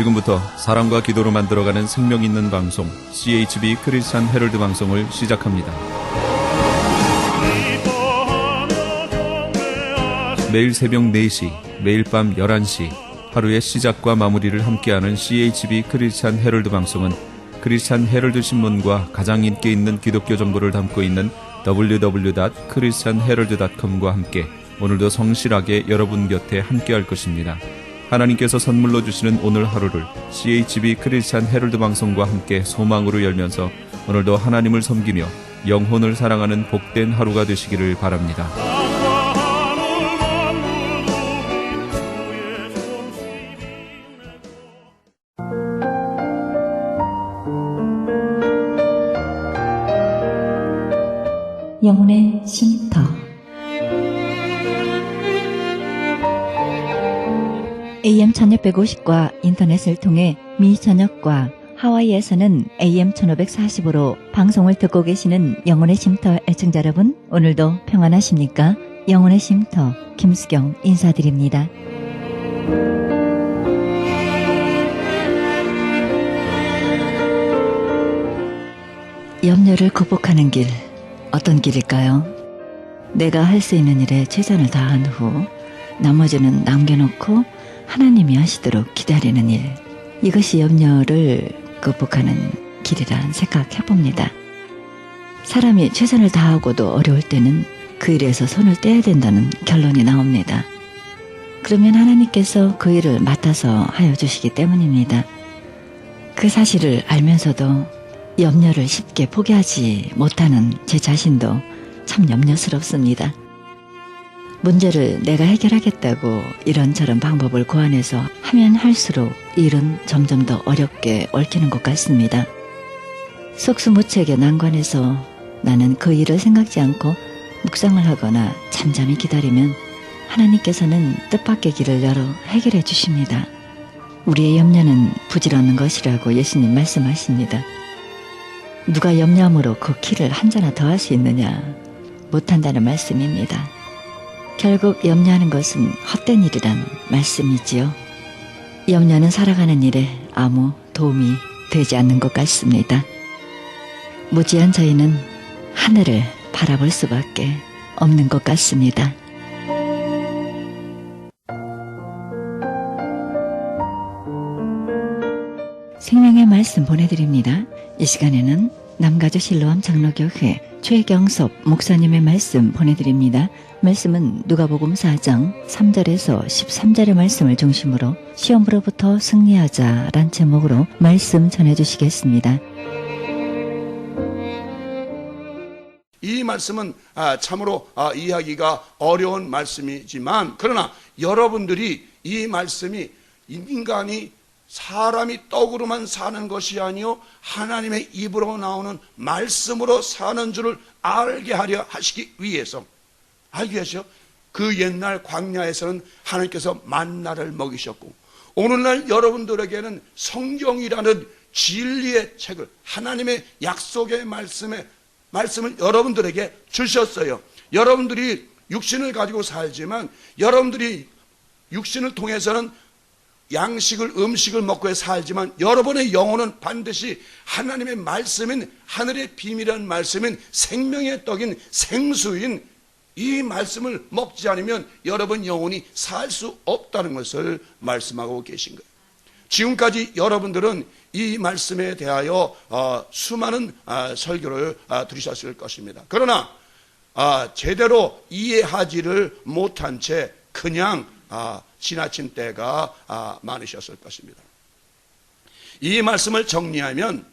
지금부터 사랑과 기도로 만들어가는 생명 있는 방송 CHB 크리스찬 헤럴드 방송을 시작합니다. 매일 새벽 4시, 매일 밤 11시 하루의 시작과 마무리를 함께하는 CHB 크리스찬 헤럴드 방송은 크리스찬 헤럴드 신문과 가장 인기 있는 기독교 정보를 담고 있는 www.christianherald.com과 함께 오늘도 성실하게 여러분 곁에 함께할 것입니다. 하나님께서 선물로 주시는 오늘 하루를 CHB 크리스찬 헤럴드 방송과 함께 소망으로 열면서 오늘도 하나님을 섬기며 영혼을 사랑하는 복된 하루가 되시기를 바랍니다. 영혼의 쉼터. AM 1650과 인터넷을 통해 미 전역과 하와이에서는 AM 1540으로 방송을 듣고 계시는 영혼의 쉼터 애청자 여러분, 오늘도 평안하십니까? 영혼의 쉼터 김수경 인사드립니다. 염려를 극복하는 길, 어떤 길일까요? 내가 할 수 있는 일에 최선을 다한 후 나머지는 남겨놓고 하나님이 하시도록 기다리는 일, 이것이 염려를 극복하는 길이라 생각해봅니다. 사람이 최선을 다하고도 어려울 때는 그 일에서 손을 떼야 된다는 결론이 나옵니다. 그러면 하나님께서 그 일을 맡아서 하여 주시기 때문입니다. 그 사실을 알면서도 염려를 쉽게 포기하지 못하는 제 자신도 참 염려스럽습니다. 문제를 내가 해결하겠다고 이런저런 방법을 고안해서 하면 할수록 일은 점점 더 어렵게 얽히는 것 같습니다. 속수무책의 난관에서 나는 그 일을 생각지 않고 묵상을 하거나 잠잠히 기다리면 하나님께서는 뜻밖의 길을 열어 해결해 주십니다. 우리의 염려는 부질없는 것이라고 예수님 말씀하십니다. 누가 염려함으로 그 키를 한 자나 더 할 수 있느냐? 못한다는 말씀입니다. 결국 염려하는 것은 헛된 일이란 말씀이지요. 염려는 살아가는 일에 아무 도움이 되지 않는 것 같습니다. 무지한 저희는 하늘을 바라볼 수밖에 없는 것 같습니다. 생명의 말씀 보내드립니다. 이 시간에는 남가주 실로암 장로교회 최경섭 목사님의 말씀 보내드립니다. 말씀은 누가복음 4장 3절에서 13절의 말씀을 중심으로 시험으로부터 승리하자란 제목으로 말씀 전해주시겠습니다. 이 말씀은 참으로 이해하기가 어려운 말씀이지만, 그러나 여러분들이 이 말씀이 인간이 사람이 떡으로만 사는 것이 아니요 하나님의 입으로 나오는 말씀으로 사는 줄을 알게 하려 하시기 위해서, 알게 하시오. 그 옛날 광야에서는 하나님께서 만나를 먹이셨고, 오늘날 여러분들에게는 성경이라는 진리의 책을, 하나님의 약속의 말씀을 여러분들에게 주셨어요. 여러분들이 육신을 가지고 살지만 여러분들이 육신을 통해서는 음식을 먹고 살지만 여러분의 영혼은 반드시 하나님의 말씀인, 하늘의 비밀한 말씀인, 생명의 떡인 생수인 이 말씀을 먹지 않으면 여러분 영혼이 살 수 없다는 것을 말씀하고 계신 거예요. 지금까지 여러분들은 이 말씀에 대하여 수많은 설교를 들으셨을 것입니다. 그러나 제대로 이해하지를 못한 채 그냥 지나친 때가 많으셨을 것입니다. 이 말씀을 정리하면,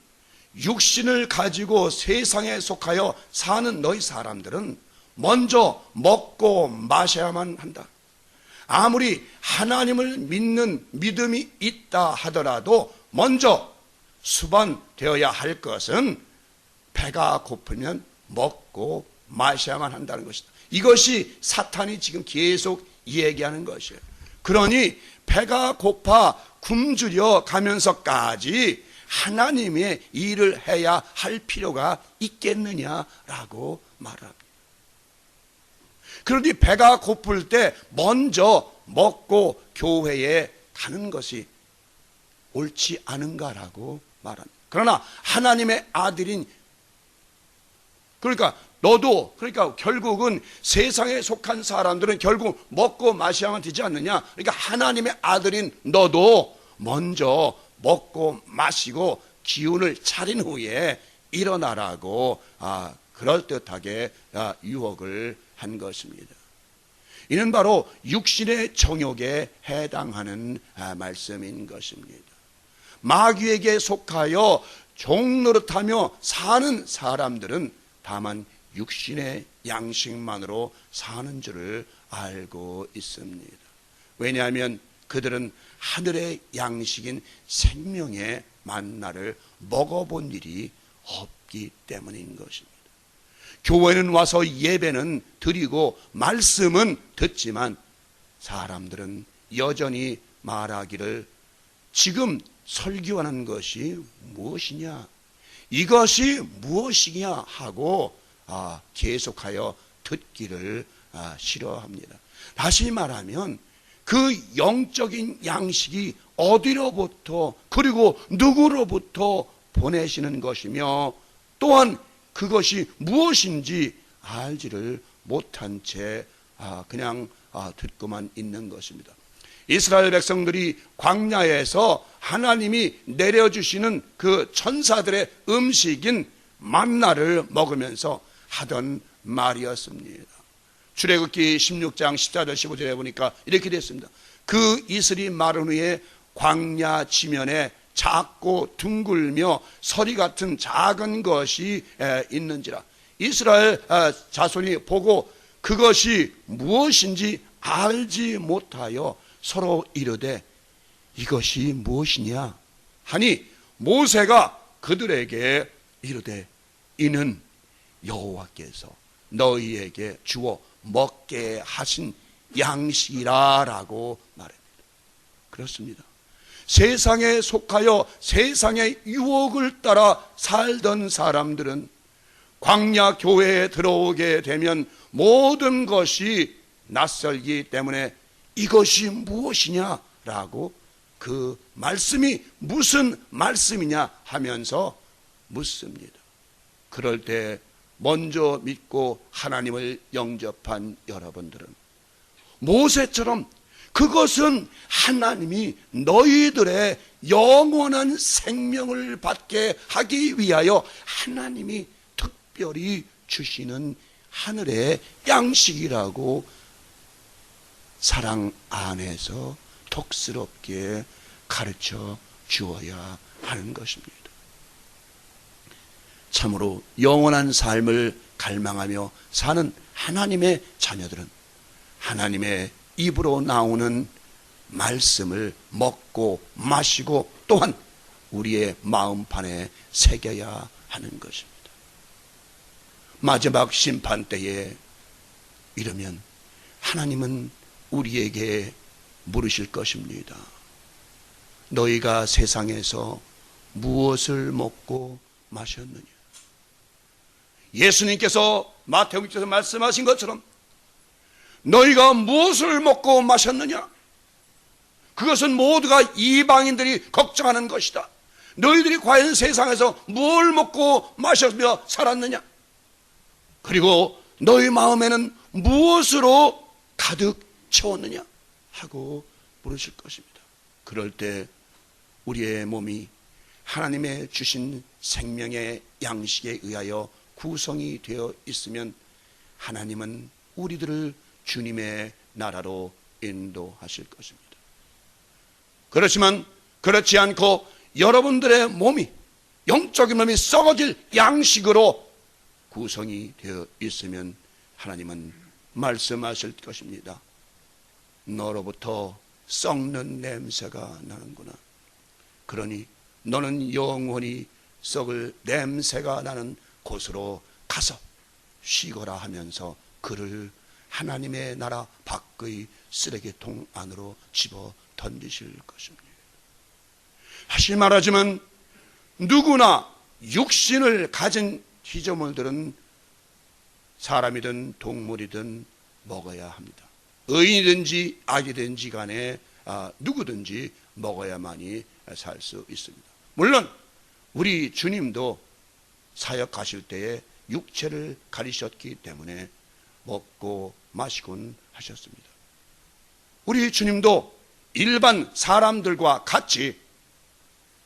육신을 가지고 세상에 속하여 사는 너희 사람들은 먼저 먹고 마셔야만 한다. 아무리 하나님을 믿는 믿음이 있다 하더라도 먼저 수반되어야 할 것은 배가 고프면 먹고 마셔야만 한다는 것이다. 이것이 사탄이 지금 계속 얘기하는 것이에요. 그러니 배가 고파 굶주려 가면서까지 하나님의 일을 해야 할 필요가 있겠느냐라고 말합니다. 그러니 배가 고플 때 먼저 먹고 교회에 가는 것이 옳지 않은가라고 말합니다. 그러나 하나님의 아들인, 그러니까 너도, 그러니까 결국은 세상에 속한 사람들은 결국 먹고 마셔야만 되지 않느냐. 그러니까 하나님의 아들인 너도 먼저 먹고 마시고 기운을 차린 후에 일어나라고 그럴듯하게 유혹을 한 것입니다. 이는 바로 육신의 정욕에 해당하는 말씀인 것입니다. 마귀에게 속하여 종노릇하며 사는 사람들은 다만 육신의 양식만으로 사는 줄을 알고 있습니다. 왜냐하면 그들은 하늘의 양식인 생명의 만나를 먹어본 일이 없기 때문인 것입니다. 교회는 와서 예배는 드리고 말씀은 듣지만 사람들은 여전히 말하기를 지금 설교하는 것이 무엇이냐, 이것이 무엇이냐 하고 계속하여 듣기를 싫어합니다. 다시 말하면 그 영적인 양식이 어디로부터 그리고 누구로부터 보내시는 것이며 또한 그것이 무엇인지 알지를 못한 채 그냥 듣고만 있는 것입니다. 이스라엘 백성들이 광야에서 하나님이 내려주시는 그 천사들의 음식인 만나를 먹으면서 하던 말이었습니다. 출애굽기 16장 14절 15절에 보니까 이렇게 됐습니다. 그 이슬이 마른 후에 광야 지면에 작고 둥글며 서리 같은 작은 것이 있는지라. 이스라엘 자손이 보고 그것이 무엇인지 알지 못하여 서로 이르되 이것이 무엇이냐 하니 모세가 그들에게 이르되 이는 여호와께서 너희에게 주어 먹게 하신 양식이라라고 말합니다. 그렇습니다. 세상에 속하여 세상의 유혹을 따라 살던 사람들은 광야 교회에 들어오게 되면 모든 것이 낯설기 때문에 이것이 무엇이냐라고 그 말씀이 무슨 말씀이냐 하면서 묻습니다. 그럴 때 먼저 믿고 하나님을 영접한 여러분들은 모세처럼 그것은 하나님이 너희들의 영원한 생명을 받게 하기 위하여 하나님이 특별히 주시는 하늘의 양식이라고 사랑 안에서 톡스럽게 가르쳐 주어야 하는 것입니다. 참으로 영원한 삶을 갈망하며 사는 하나님의 자녀들은 하나님의 입으로 나오는 말씀을 먹고 마시고 또한 우리의 마음판에 새겨야 하는 것입니다. 마지막 심판 때에 이르면 하나님은 우리에게 물으실 것입니다. 너희가 세상에서 무엇을 먹고 마셨느냐? 예수님께서 마태복음에서 말씀하신 것처럼 너희가 무엇을 먹고 마셨느냐? 그것은 모두가 이방인들이 걱정하는 것이다. 너희들이 과연 세상에서 뭘 먹고 마셨며 살았느냐? 그리고 너희 마음에는 무엇으로 가득 채웠느냐? 하고 물으실 것입니다. 그럴 때 우리의 몸이 하나님의 주신 생명의 양식에 의하여 구성이 되어 있으면 하나님은 우리들을 주님의 나라로 인도하실 것입니다. 그렇지만 그렇지 않고 여러분들의 몸이 영적인 몸이 썩어질 양식으로 구성이 되어 있으면 하나님은 말씀하실 것입니다. 너로부터 썩는 냄새가 나는구나. 그러니 너는 영원히 썩을 냄새가 나는 곳으로 가서 쉬거라 하면서 그를 하나님의 나라 밖의 쓰레기통 안으로 집어 던지실 것입니다. 다시 말하지만 누구나 육신을 가진 피조물들은 사람이든 동물이든 먹어야 합니다. 의인이든지 악이든지 간에 누구든지 먹어야만이 살 수 있습니다. 물론 우리 주님도 사역하실 때에 육체를 가리셨기 때문에 먹고 마시곤 하셨습니다. 우리 주님도 일반 사람들과 같이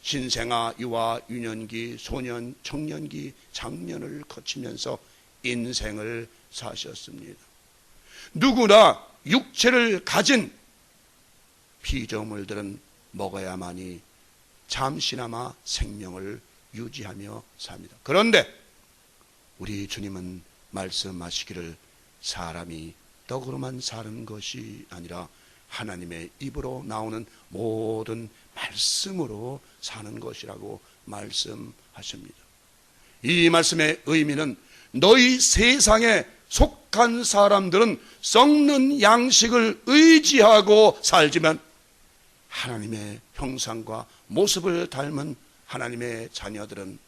신생아, 유아, 유년기, 소년, 청년기, 장년을 거치면서 인생을 사셨습니다. 누구나 육체를 가진 피조물들은 먹어야만이 잠시나마 생명을 유지하며 삽니다. 그런데 우리 주님은 말씀하시기를 사람이 떡으로만 사는 것이 아니라 하나님의 입으로 나오는 모든 말씀으로 사는 것이라고 말씀하십니다. 이 말씀의 의미는 너희 세상에 속한 사람들은 썩는 양식을 의지하고 살지만 하나님의 형상과 모습을 닮은 하나님의 자녀들은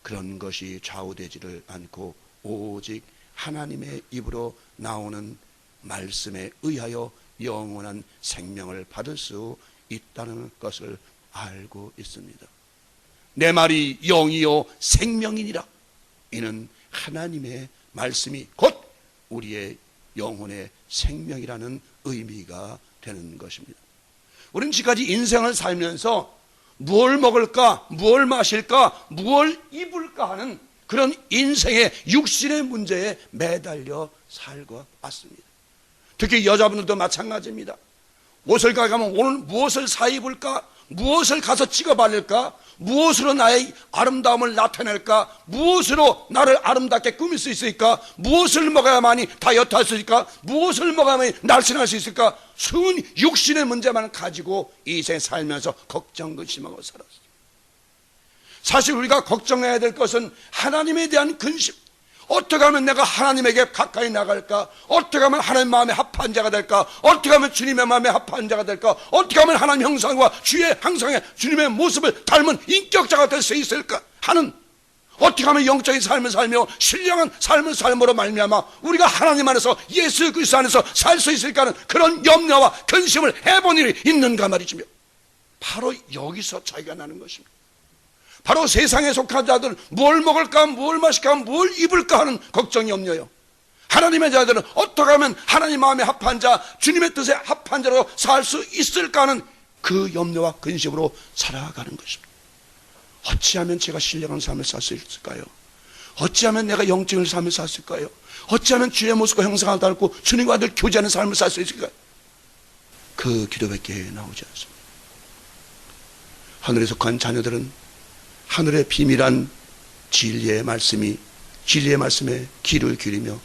그런 것이 좌우되지를 않고 오직 하나님의 입으로 나오는 말씀에 의하여 영원한 생명을 받을 수 있다는 것을 알고 있습니다. 내 말이 영이요 생명이니라. 이는 하나님의 말씀이 곧 우리의 영혼의 생명이라는 의미가 되는 것입니다. 우리는 지금까지 인생을 살면서 무엇을 먹을까, 무엇을 마실까, 무엇을 입을까 하는 그런 인생의 육신의 문제에 매달려 살고 왔습니다. 특히 여자분들도 마찬가지입니다. 옷을 가가면 오늘 무엇을 사 입을까, 무엇을 가서 찍어 바를까, 무엇으로 나의 아름다움을 나타낼까, 무엇으로 나를 아름답게 꾸밀 수 있을까, 무엇을 먹어야만이 다이어트 할 수 있을까, 무엇을 먹어야만이 날씬할 수 있을까, 순 육신의 문제만 가지고 이 인생 살면서 걱정 근심하고 살았어요. 사실 우리가 걱정해야 될 것은 하나님에 대한 근심, 어떻게 하면 내가 하나님에게 가까이 나갈까, 어떻게 하면 하나님 마음에 합한 자가 될까, 어떻게 하면 주님의 마음에 합한 자가 될까, 어떻게 하면 하나님 형상과 주의 항상의 주님의 모습을 닮은 인격자가 될 수 있을까 하는, 어떻게 하면 영적인 삶을 살며 신령한 삶을 삶으로 말미암아 우리가 하나님 안에서 예수 그리스도 안에서 살 수 있을까 하는 그런 염려와 근심을 해본 일이 있는가 말이지요. 바로 여기서 차이가 나는 것입니다. 바로 세상에 속한 자들은 뭘 먹을까, 뭘 마실까, 뭘 입을까 하는 걱정이 염려요. 하나님의 자들은 어떻게 하면 하나님 마음에 합한 자, 주님의 뜻에 합한 자로 살 수 있을까 하는 그 염려와 근심으로 살아가는 것입니다. 어찌하면 제가 신령한 삶을 살 수 있을까요? 어찌하면 내가 영적인 삶을 살 수 있을까요? 어찌하면 주의 모습과 형상을 닮고 주님과 늘 교제하는 삶을 살 수 있을까요? 그 기도밖에 나오지 않습니다. 하늘에 속한 자녀들은 하늘의 비밀한 진리의 말씀에 귀를 기울이며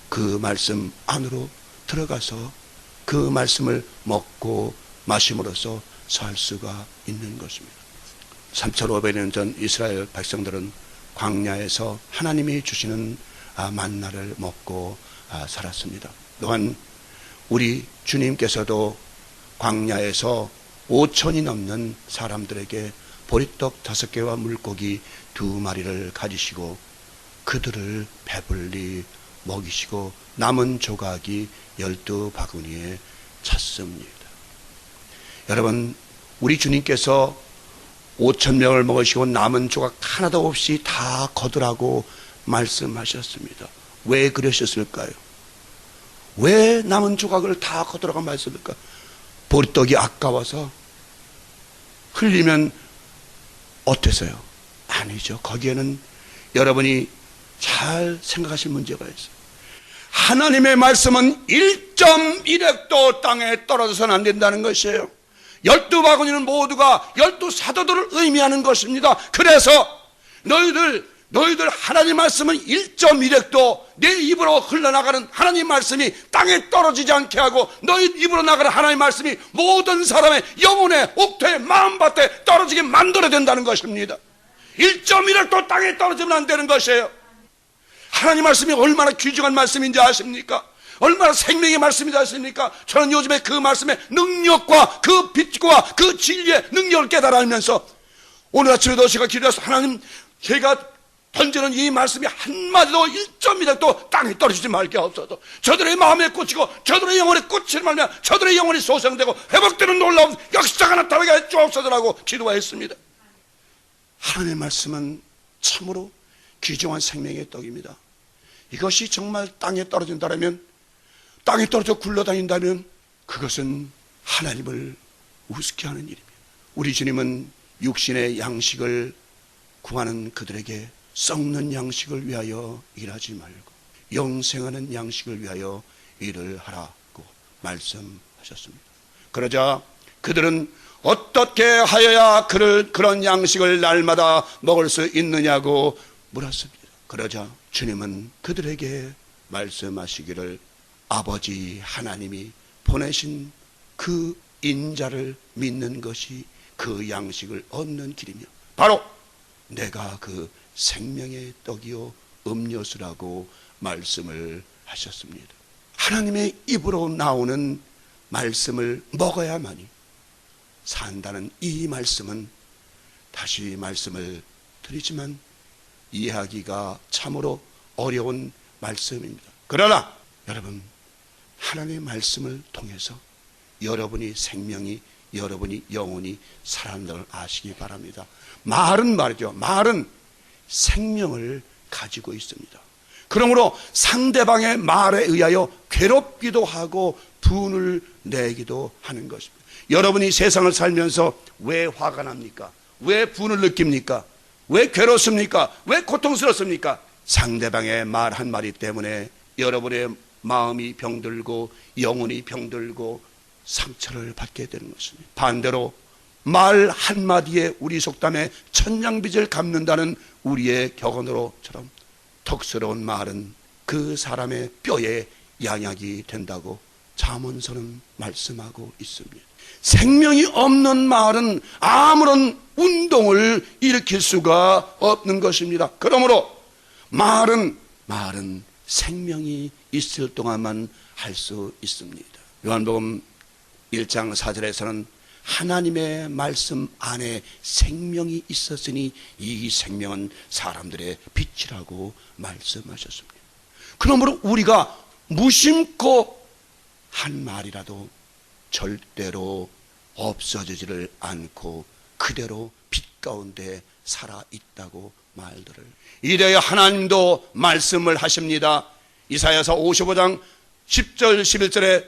그 말씀 안으로 들어가서 그 말씀을 먹고 마심으로써 살 수가 있는 것입니다. 3,500년 전 이스라엘 백성들은 광야에서 하나님이 주시는 만나를 먹고 살았습니다. 또한 우리 주님께서도 광야에서 5천이 넘는 사람들에게 보리떡 5개와 물고기 2마리를 가지시고 그들을 배불리 먹이시고 남은 조각이 12바구니에 찼습니다. 여러분, 우리 주님께서 5,000명을 먹으시고 남은 조각 하나도 없이 다 거두라고 말씀하셨습니다. 왜 그러셨을까요? 왜 남은 조각을 다 거두라고 말씀했을까? 보리떡이 아까워서? 흘리면 어때서요? 아니죠. 거기에는 여러분이 잘 생각하실 문제가 있어요. 하나님의 말씀은 1.1획도 땅에 떨어져서는 안 된다는 것이에요. 12바구니는 모두가 12사도들을 의미하는 것입니다. 그래서 너희들 하나님 말씀은 1.1획도 내 입으로 흘러나가는 하나님 말씀이 땅에 떨어지지 않게 하고 너희 입으로 나가는 하나님 말씀이 모든 사람의 영혼의 옥토에 마음밭에 떨어지게 만들어야 된다는 것입니다. 1.1획도 땅에 떨어지면 안 되는 것이에요. 하나님 말씀이 얼마나 귀중한 말씀인지 아십니까? 얼마나 생명의 말씀인지 아십니까? 저는 요즘에 그 말씀의 능력과 그 빛과 그 진리의 능력을 깨달아 알면서 오늘 아침에도 제가 기도해서 하나님, 제가 던지는 이 말씀이 한마디도 1점이라도 땅에 떨어지지 말게 없어도 저들의 마음에 꽂히고 저들의 영혼에 꽂히는 말면 저들의 영혼이 소생되고 회복되는 놀라운 역사가 나타나게 해 주옵소서라고 기도했습니다. 하나님의 말씀은 참으로 귀중한 생명의 떡입니다. 이것이 정말 땅에 떨어진다면, 땅에 떨어져 굴러다닌다면 그것은 하나님을 우습게 하는 일입니다. 우리 주님은 육신의 양식을 구하는 그들에게 썩는 양식을 위하여 일하지 말고 영생하는 양식을 위하여 일을 하라고 말씀하셨습니다. 그러자 그들은 어떻게 하여야 그런 양식을 날마다 먹을 수 있느냐고 물었습니다. 그러자 주님은 그들에게 말씀하시기를 아버지 하나님이 보내신 그 인자를 믿는 것이 그 양식을 얻는 길이며 바로 내가 그 생명의 떡이요 음료수라고 말씀을 하셨습니다. 하나님의 입으로 나오는 말씀을 먹어야만이 산다는 이 말씀은, 다시 말씀을 드리지만 이해하기가 참으로 어려운 말씀입니다. 그러나 여러분, 하나님의 말씀을 통해서 여러분이 생명이, 여러분이 영혼이 살아나는 걸 아시기 바랍니다. 말은 말이죠. 말은 생명을 가지고 있습니다. 그러므로 상대방의 말에 의하여 괴롭기도 하고 분을 내기도 하는 것입니다. 여러분이 세상을 살면서 왜 화가 납니까? 왜 분을 느낍니까? 왜 괴롭습니까? 왜 고통스럽습니까? 상대방의 말 한마디 때문에 여러분의 마음이 병들고 영혼이 병들고 상처를 받게 되는 것입니다. 반대로 말 한마디에 우리 속담에 천냥빚을 갚는다는 우리의 격언으로처럼 덕스러운 말은 그 사람의 뼈에 양약이 된다고 잠언서는 말씀하고 있습니다. 생명이 없는 말은 아무런 운동을 일으킬 수가 없는 것입니다. 그러므로 말은 생명이 있을 동안만 할 수 있습니다. 요한복음 1장 4절에서는 하나님의 말씀 안에 생명이 있었으니 이 생명은 사람들의 빛이라고 말씀하셨습니다. 그러므로 우리가 무심코 한 말이라도 절대로 없어지지를 않고 그대로 빛 가운데 살아있다고 말들을. 이래야 하나님도 말씀을 하십니다. 이사야서 55장 10절 11절에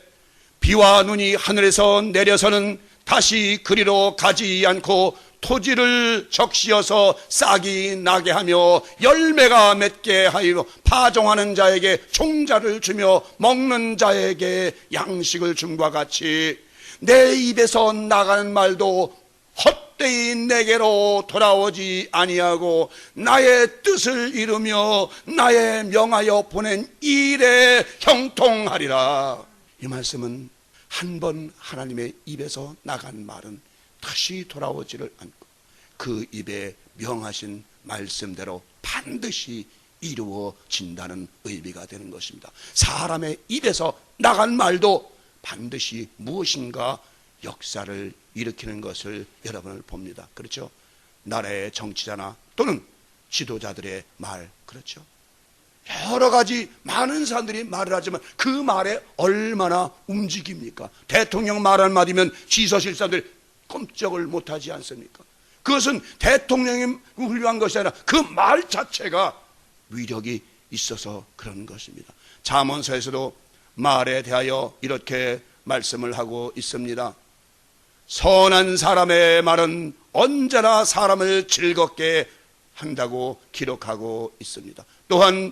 비와 눈이 하늘에서 내려서는 다시 그리로 가지 않고 토지를 적시어서 싹이 나게 하며 열매가 맺게 하여 파종하는 자에게 종자를 주며 먹는 자에게 양식을 줌과 같이 내 입에서 나가는 말도 헛되이 내게로 돌아오지 아니하고 나의 뜻을 이루며 나의 명하여 보낸 일에 형통하리라. 이 말씀은 한 번 하나님의 입에서 나간 말은 다시 돌아오지를 않고 그 입에 명하신 말씀대로 반드시 이루어진다는 의미가 되는 것입니다. 사람의 입에서 나간 말도 반드시 무엇인가 역사를 일으키는 것을 여러분을 봅니다. 그렇죠? 나라의 정치자나 또는 지도자들의 말, 그렇죠? 여러 가지 많은 사람들이 말을 하지만 그 말에 얼마나 움직입니까? 대통령 말 한마디면 지서실 사람들이 꼼짝을 못하지 않습니까? 그것은 대통령이 훌륭한 것이 아니라 그 말 자체가 위력이 있어서 그런 것입니다. 잠언서에서도 말에 대하여 이렇게 말씀을 하고 있습니다. 선한 사람의 말은 언제나 사람을 즐겁게 한다고 기록하고 있습니다. 또한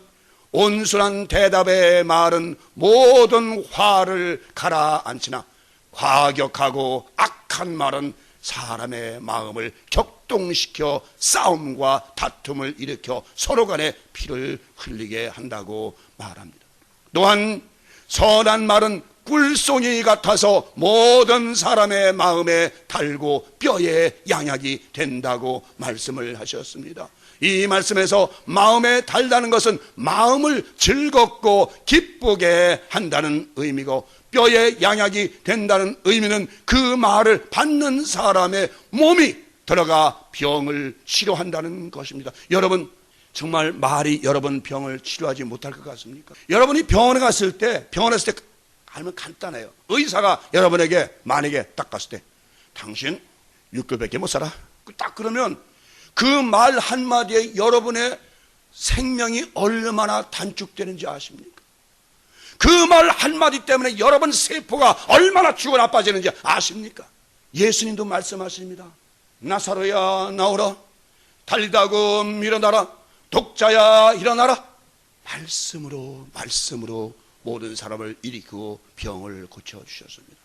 온순한 대답의 말은 모든 화를 가라앉히나 과격하고 악한 말은 사람의 마음을 격동시켜 싸움과 다툼을 일으켜 서로 간에 피를 흘리게 한다고 말합니다. 또한 선한 말은 꿀송이 같아서 모든 사람의 마음에 달고 뼈에 양약이 된다고 말씀을 하셨습니다. 이 말씀에서 마음에 달다는 것은 마음을 즐겁고 기쁘게 한다는 의미고, 뼈에 양약이 된다는 의미는 그 말을 받는 사람의 몸이 들어가 병을 치료한다는 것입니다. 여러분, 정말 말이 여러분 병을 치료하지 못할 것 같습니까? 여러분이 병원에 갔을 때 알면 간단해요. 의사가 여러분에게 만약에 딱 갔을 때 당신 6개월밖에 못 살아. 딱 그러면 그 말 한마디에 여러분의 생명이 얼마나 단축되는지 아십니까? 그 말 한마디 때문에 여러분 세포가 얼마나 죽어 나빠지는지 아십니까? 예수님도 말씀하십니다. 나사로야 나오라. 달리다금 일어나라. 독자야 일어나라. 말씀으로 모든 사람을 일으키고 병을 고쳐주셨습니다.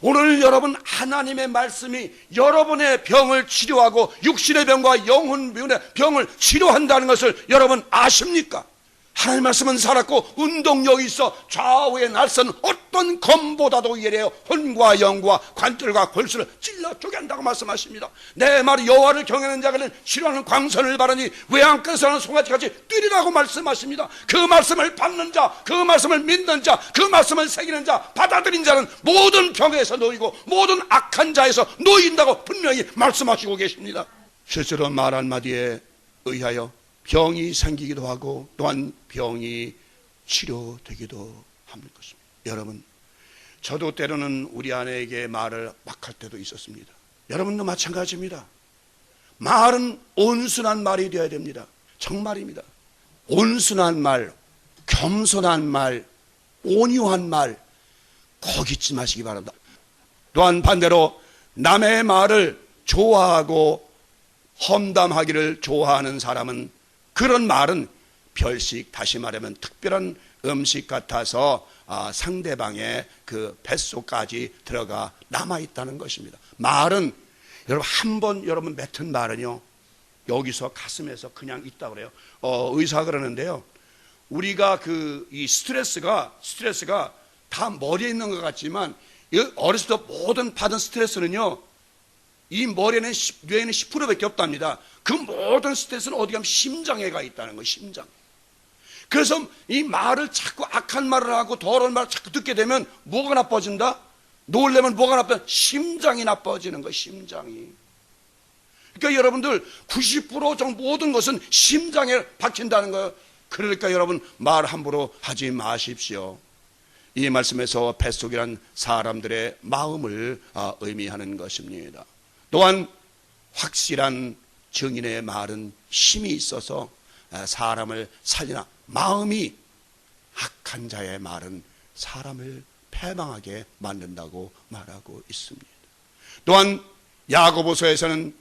오늘 여러분 하나님의 말씀이 여러분의 병을 치료하고 육신의 병과 영혼의 병을 치료한다는 것을 여러분 아십니까? 하나님의 말씀은 살았고 운동력이 있어 좌우에 날선 어떤 검보다도 예리해요. 혼과 영과 관절과 골수를 찔러 쪼갠다고 말씀하십니다. 내 말이 여호와를 경외하는 자는 치료하는 광선을 바라니 외양간에서는 송아지같이 뛰리라고 말씀하십니다. 그 말씀을 받는 자, 그 말씀을 믿는 자, 그 말씀을 새기는 자, 받아들인 자는 모든 병에서 놓이고 모든 악한 자에서 놓인다고 분명히 말씀하시고 계십니다. 실제로 말 한마디에 의하여 병이 생기기도 하고 또한 병이 치료되기도 합니다. 여러분, 저도 때로는 우리 아내에게 말을 막 할 때도 있었습니다. 여러분도 마찬가지입니다. 말은 온순한 말이 되어야 됩니다. 정말입니다. 온순한 말, 겸손한 말, 온유한 말 꼭 잊지 마시기 바랍니다. 또한 반대로 남의 말을 좋아하고 험담하기를 좋아하는 사람은 그런 말은 별식, 다시 말하면 특별한 음식 같아서 상대방의 그 뱃속까지 들어가 남아있다는 것입니다. 말은 여러분 한 번 여러분 뱉은 말은요 여기서 가슴에서 그냥 있다 그래요. 의사가 그러는데요, 우리가 이 스트레스가 다 머리에 있는 것 같지만 어렸을 때 모든 받은 스트레스는요 이 머리에는 뇌에는 10%밖에 없답니다. 그 모든 스트레스는 어디 가면 심장에 가 있다는 거예요. 심장. 그래서 이 말을 자꾸 악한 말을 하고 더러운 말을 자꾸 듣게 되면 뭐가 나빠진다? 놀래면 뭐가 나빠져? 심장이 나빠지는 거예요. 심장이. 그러니까 여러분들 90% 정도 모든 것은 심장에 박힌다는 거예요. 그러니까 여러분 말 함부로 하지 마십시오. 이 말씀에서 뱃속이란 사람들의 마음을 의미하는 것입니다. 또한 확실한 증인의 말은 힘이 있어서 사람을 살리나 마음이 악한 자의 말은 사람을 패망하게 만든다고 말하고 있습니다. 또한 야고보서에서는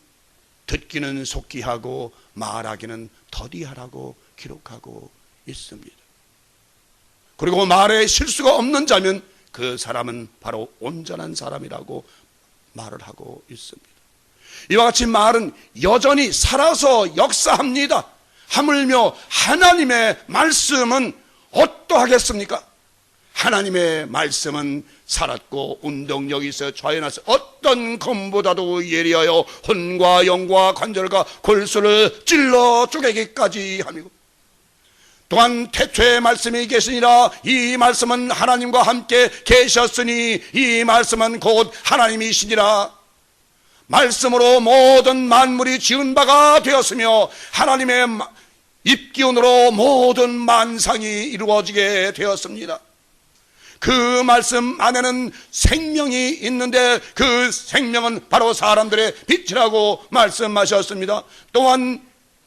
듣기는 속히 하고 말하기는 더디하라고 기록하고 있습니다. 그리고 말에 실수가 없는 자면 그 사람은 바로 온전한 사람이라고 말을 하고 있습니다. 이와 같이 말은 여전히 살아서 역사합니다. 하물며 하나님의 말씀은 어떠하겠습니까? 하나님의 말씀은 살았고 운동력이 있어 좌연하서 어떤 검보다도 예리하여 혼과 영과 관절과 골수를 찔러 쪼개기까지 함이고, 또한 태초에 말씀이 계시니라. 이 말씀은 하나님과 함께 계셨으니 이 말씀은 곧 하나님이시니라. 말씀으로 모든 만물이 지은 바가 되었으며 하나님의 입기운으로 모든 만상이 이루어지게 되었습니다. 그 말씀 안에는 생명이 있는데 그 생명은 바로 사람들의 빛이라고 말씀하셨습니다. 또한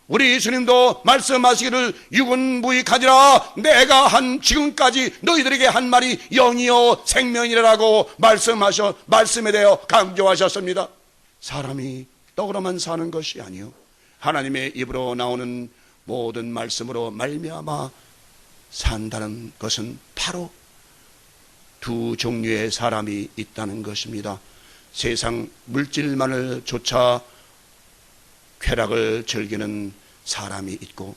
우리 주님도 말씀하시기를 육은 무익하니라. 내가 지금까지 너희들에게 한 말이 영이요 생명이라고 말씀에 대해 강조하셨습니다. 사람이 떡으로만 사는 것이 아니요 하나님의 입으로 나오는 모든 말씀으로 말미암아 산다는 것은 바로 두 종류의 사람이 있다는 것입니다. 세상 물질만을 쫓아 쾌락을 즐기는 사람이 있고,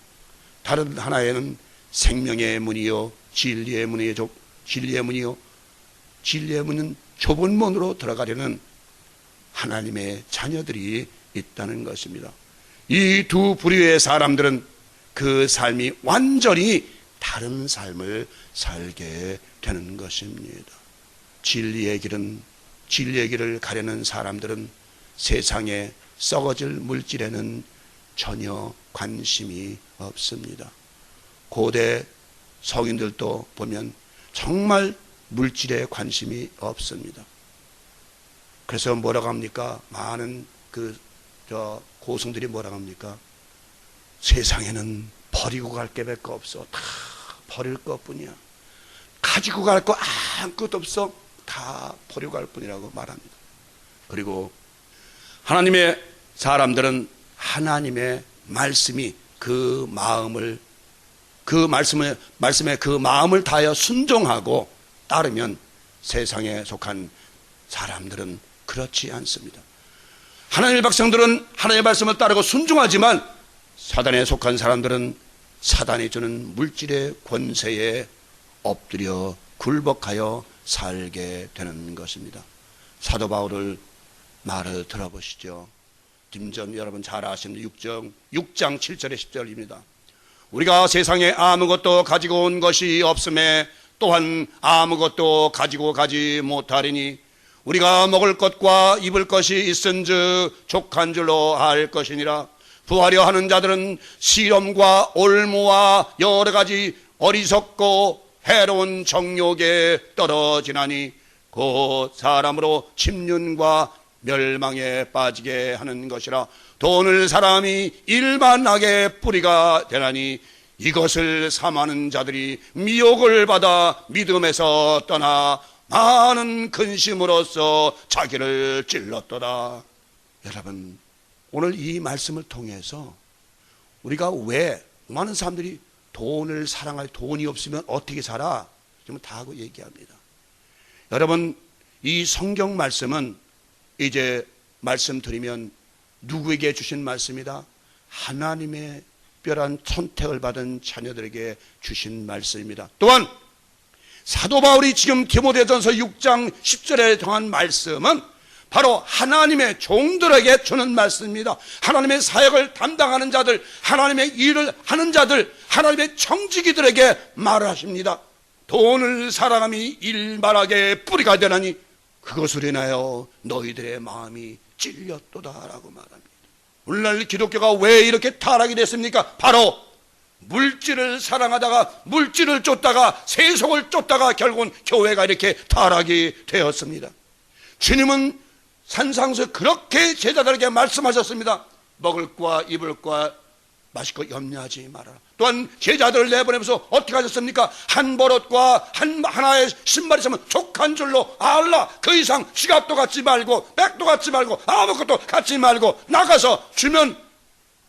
다른 하나에는 생명의 문이요 진리의 문이요 진리의 문은 좁은 문으로 들어가려는 하나님의 자녀들이 있다는 것입니다. 이 두 부류의 사람들은 그 삶이 완전히 다른 삶을 살게 되는 것입니다. 진리의 길을 가려는 사람들은 세상에 썩어질 물질에는 전혀 관심이 없습니다. 고대 성인들도 보면 정말 물질에 관심이 없습니다. 그래서 뭐라고 합니까? 많은 고승들이 뭐라고 합니까? 세상에는 버리고 갈 게 몇 거 없어. 다 버릴 것뿐이야. 가지고 갈 거 아무것도 없어. 다 버리고 갈 뿐이라고 말합니다. 그리고 하나님의 사람들은 하나님의 말씀이 그 말씀에 그 마음을 다하여 순종하고 따르면 세상에 속한 사람들은 그렇지 않습니다. 하나님의 백성들은 하나님의 말씀을 따르고 순종하지만 사단에 속한 사람들은 사단이 주는 물질의 권세에 엎드려 굴복하여 살게 되는 것입니다. 사도 바울을 말을 들어보시죠. dim전 여러분 잘 아시는 6장 7절의 10절입니다. 우리가 세상에 아무것도 가지고 온 것이 없음에 또한 아무것도 가지고 가지 못하리니 우리가 먹을 것과 입을 것이 있은즉 족한 줄로 알 것이니라. 부하려 하는 자들은 시험과 올무와 여러 가지 어리석고 해로운 정욕에 떨어지나니 곧 사람으로 침륜과 멸망에 빠지게 하는 것이라. 돈을 사람이 일반하게 뿌리가 되나니 이것을 삼하는 자들이 미혹을 받아 믿음에서 떠나 많은 근심으로써 자기를 찔렀도다. 여러분, 오늘 이 말씀을 통해서 우리가 왜 많은 사람들이 돈을 사랑할 돈이 없으면 어떻게 살아? 지금 다 하고 얘기합니다. 여러분, 이 성경 말씀은 이제 말씀드리면 누구에게 주신 말씀이다? 하나님의 특별한 선택을 받은 자녀들에게 주신 말씀입니다. 또한 사도 바울이 지금 디모데전서 6장 10절에 정한 말씀은 바로 하나님의 종들에게 주는 말씀입니다. 하나님의 사역을 담당하는 자들, 하나님의 일을 하는 자들, 하나님의 청지기들에게 말을 하십니다. 돈을 사랑함이 일만하게 뿌리가 되나니 그것으로 인하여 너희들의 마음이 찔렸도다라고 말합니다. 오늘날 기독교가 왜 이렇게 타락이 됐습니까? 바로 물질을 사랑하다가 물질을 쫓다가 세속을 쫓다가 결국은 교회가 이렇게 타락이 되었습니다. 주님은 산상에서 그렇게 제자들에게 말씀하셨습니다. 먹을 과 입을 과 마실 것 염려하지 말아라. 또한 제자들을 내보내면서 어떻게 하셨습니까? 한 버릇과 하나의 신발이 있으면 족한 줄로 알라. 그 이상 지갑도 갖지 말고 백도 갖지 말고 아무것도 갖지 말고 나가서 주면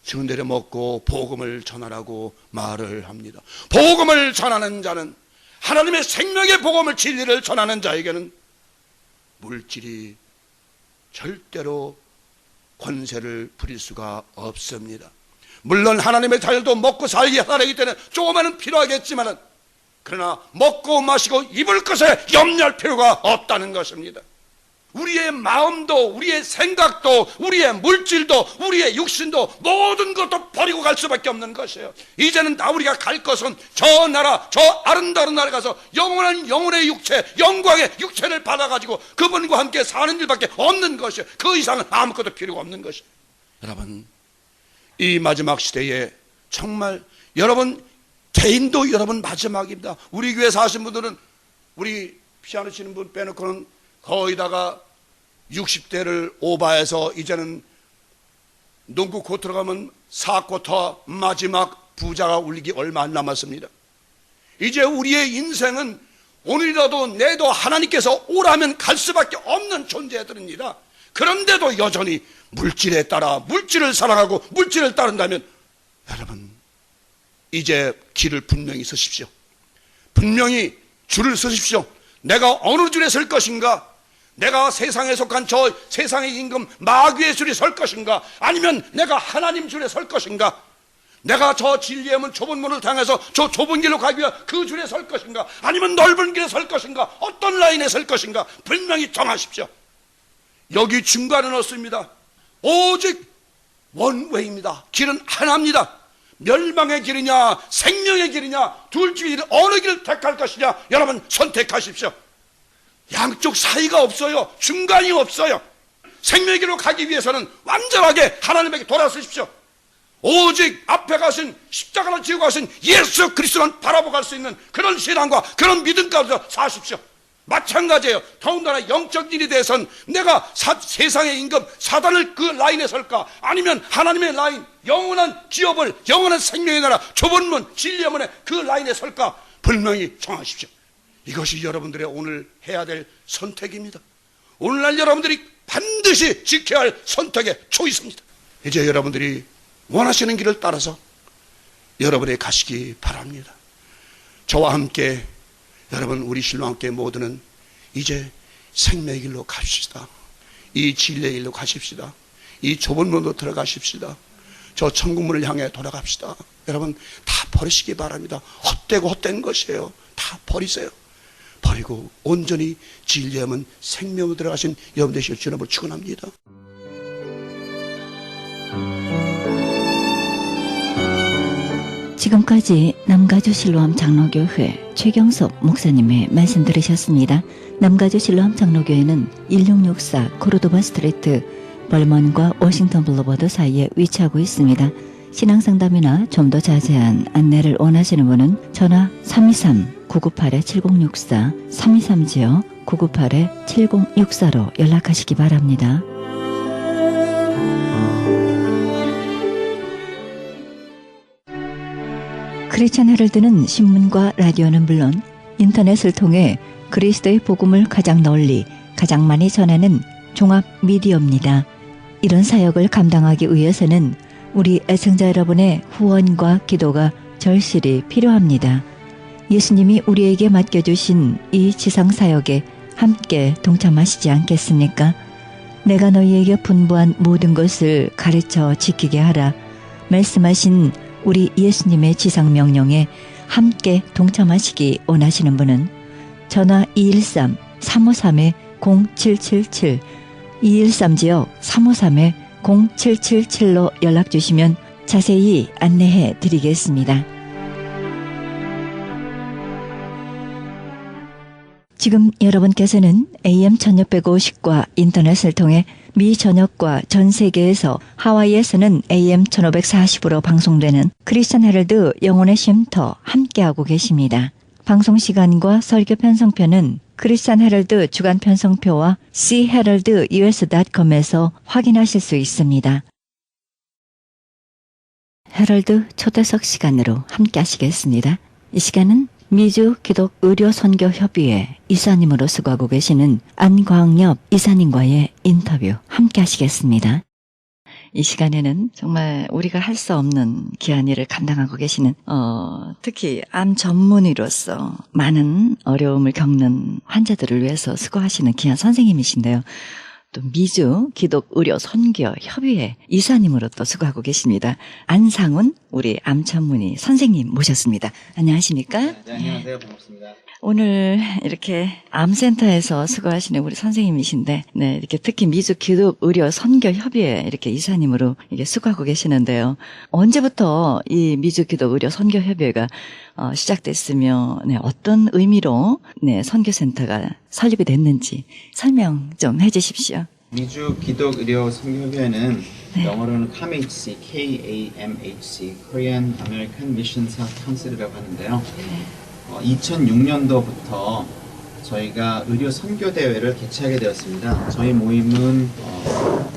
주는 대로 먹고 복음을 전하라고 말을 합니다. 복음을 전하는 자는, 하나님의 생명의 복음을, 진리를 전하는 자에게는 물질이 절대로 권세를 부릴 수가 없습니다. 물론 하나님의 자녀도 먹고 살기 때문에 조금은 필요하겠지만, 그러나 먹고 마시고 입을 것에 염려할 필요가 없다는 것입니다. 우리의 마음도, 우리의 생각도, 우리의 물질도, 우리의 육신도 모든 것도 버리고 갈 수밖에 없는 것이에요. 이제는 다 우리가 갈 것은 저 나라, 저 아름다운 나라에 가서 영원한 영혼의 육체, 영광의 육체를 받아가지고 그분과 함께 사는 일밖에 없는 것이에요. 그 이상은 아무것도 필요가 없는 것이에요. 여러분, 이 마지막 시대에 정말 여러분 개인도 여러분 마지막입니다. 우리 교회 사신 분들은, 우리 피아노 치는 분 빼놓고는 거의 다가 60대를 오버해서 이제는 농구 코트로 가면 4쿼터 마지막 부자가 울리기 얼마 안 남았습니다. 이제 우리의 인생은 오늘이라도 내도 하나님께서 오라면 갈 수밖에 없는 존재들입니다. 그런데도 여전히 물질에 따라 물질을 사랑하고 물질을 따른다면, 여러분 이제 길을 분명히 서십시오. 분명히 줄을 서십시오. 내가 어느 줄에 설 것인가? 내가 세상에 속한 저 세상의 임금 마귀의 줄에 설 것인가? 아니면 내가 하나님 줄에 설 것인가? 내가 저 진리의 문 좁은 문을 향해서 저 좁은 길로 가기 위해 그 줄에 설 것인가? 아니면 넓은 길에 설 것인가? 어떤 라인에 설 것인가? 분명히 정하십시오. 여기 중간은 없습니다. 오직 원웨이입니다. 길은 하나입니다. 멸망의 길이냐 생명의 길이냐, 둘 중에 어느 길을 택할 것이냐, 여러분 선택하십시오. 양쪽 사이가 없어요. 중간이 없어요. 생명의 길로 가기 위해서는 완전하게 하나님에게 돌아서십시오. 오직 앞에 가신 십자가를 지고 가신 예수 그리스도만 바라보고 갈 수 있는 그런 신앙과 그런 믿음 가운데 사십시오. 마찬가지예요. 더군다나 영적 일에 대해서는 내가 세상의 임금 사단을 그 라인에 설까, 아니면 하나님의 라인, 영원한 기업을, 영원한 생명의 나라, 좁은 문, 진리의 문에 그 라인에 설까 분명히 정하십시오. 이것이 여러분들의 오늘 해야 될 선택입니다. 오늘날 여러분들이 반드시 지켜야 할 선택의 초이스입니다. 이제 여러분들이 원하시는 길을 따라서 여러분이 가시기 바랍니다. 저와 함께, 여러분 우리 신랑 함께 모두는 이제 생명의 길로 가십시다. 이 진리의 길로 가십시다. 이 좁은 문으로 들어가십시다. 저 천국문을 향해 돌아갑시다. 여러분 다 버리시기 바랍니다. 헛되고 헛된 것이에요. 다 버리세요. 버리고 온전히 진리의 문, 생명으로 들어가신 여러분 되실 주님을 축원합니다. 지금까지 남가주 실로암 장로교회 최경섭 목사님의 말씀 들으셨습니다. 남가주 실로암 장로교회는 1664 코르도바 스트리트 벌먼과 워싱턴 블루버드 사이에 위치하고 있습니다. 신앙상담이나 좀 더 자세한 안내를 원하시는 분은 전화 323-998-7064, 323-998-7064로 연락하시기 바랍니다. 크리스천 헤럴드는 신문과 라디오는 물론 인터넷을 통해 그리스도의 복음을 가장 널리, 가장 많이 전하는 종합 미디어입니다. 이런 사역을 감당하기 위해서는 우리 애청자 여러분의 후원과 기도가 절실히 필요합니다. 예수님이 우리에게 맡겨주신 이 지상사역에 함께 동참하시지 않겠습니까? 내가 너희에게 분부한 모든 것을 가르쳐 지키게 하라 말씀하신 우리 예수님의 지상명령에 함께 동참하시기 원하시는 분은 전화 213-353-0777, 213지역 353-0777로 연락주시면 자세히 안내해 드리겠습니다. 지금 여러분께서는 AM 1650과 인터넷을 통해 미 전역과 전 세계에서 하와이에서는 AM 1540으로 방송되는 크리스천 헤럴드 영혼의 쉼터 함께하고 계십니다. 방송 시간과 설교 편성표는 크리스천 헤럴드 주간 편성표와 cheheraldus.com에서 확인하실 수 있습니다. 헤럴드 초대석 시간으로 함께 하시겠습니다. 이 시간은 미주 기독 의료 선교 협의회 이사님으로 수고하고 계시는 안광엽 이사님과의 인터뷰 함께 하시겠습니다. 이 시간에는 정말 우리가 할 수 없는 귀한 일을 감당하고 계시는 특히 암 전문의로서 많은 어려움을 겪는 환자들을 위해서 수고하시는 귀한 선생님이신데요. 또 미주 기독 의료 선교 협의회 이사님으로 또 수고하고 계십니다. 안상훈 우리 암 전문의 선생님 모셨습니다. 안녕하십니까? 네, 안녕하세요. 반갑습니다. 오늘 이렇게 암센터에서 수고하시는 우리 선생님이신데, 네, 이렇게 특히 미주 기독 의료 선교 협의회 이렇게 이사님으로 이게 수고하고 계시는데요. 언제부터 이 미주 기독 의료 선교 협의회가 시작됐으며, 네, 어떤 의미로 네, 선교센터가 설립이 됐는지 설명 좀 해주십시오. 미주 기독 의료 선교협회는 네. 영어로는 KAMHC, KAMHC, Korean American Missions Council이라고 하는데요. 2006년도부터 저희가 의료 선교 대회를 개최하게 되었습니다. 저희 모임은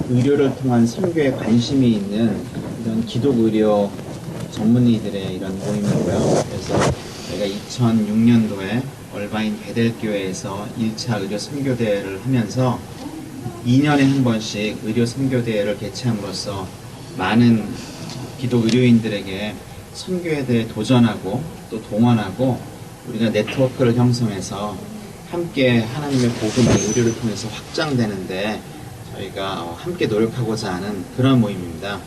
의료를 통한 선교에 관심이 있는 이런 기독 의료 전문의들의 이런 모임이고요. 그래서 저희가 2006년도에 얼바인 베델교회에서 1차 의료 선교 대회를 하면서 2년에 한 번씩 의료 선교 대회를 개최함으로써 많은 기독 의료인들에게 선교에 대해 도전하고 또 동원하고 우리가 네트워크를 형성해서 함께 하나님의 복음이 의료를 통해서 확장되는데 저희가 함께 노력하고자 하는 그런 모임입니다.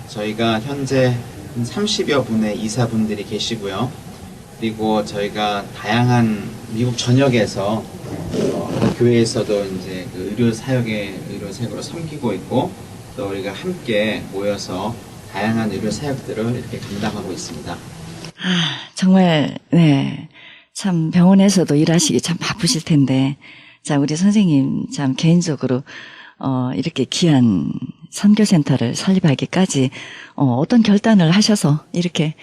저희가 현재 30여 분의 이사분들이 계시고요. 그리고 저희가 다양한 미국 전역에서 교회에서도 이제 그 의료 사역으로 섬기고 있고 또 우리가 함께 모여서 다양한 의료 사역들을 이렇게 감당하고 있습니다. 정말 네. 참 병원에서도 일하시기 참 바쁘실 텐데, 자 우리 선생님 참 개인적으로 이렇게 귀한 선교센터를 설립하기까지 어떤 결단을 하셔서 이렇게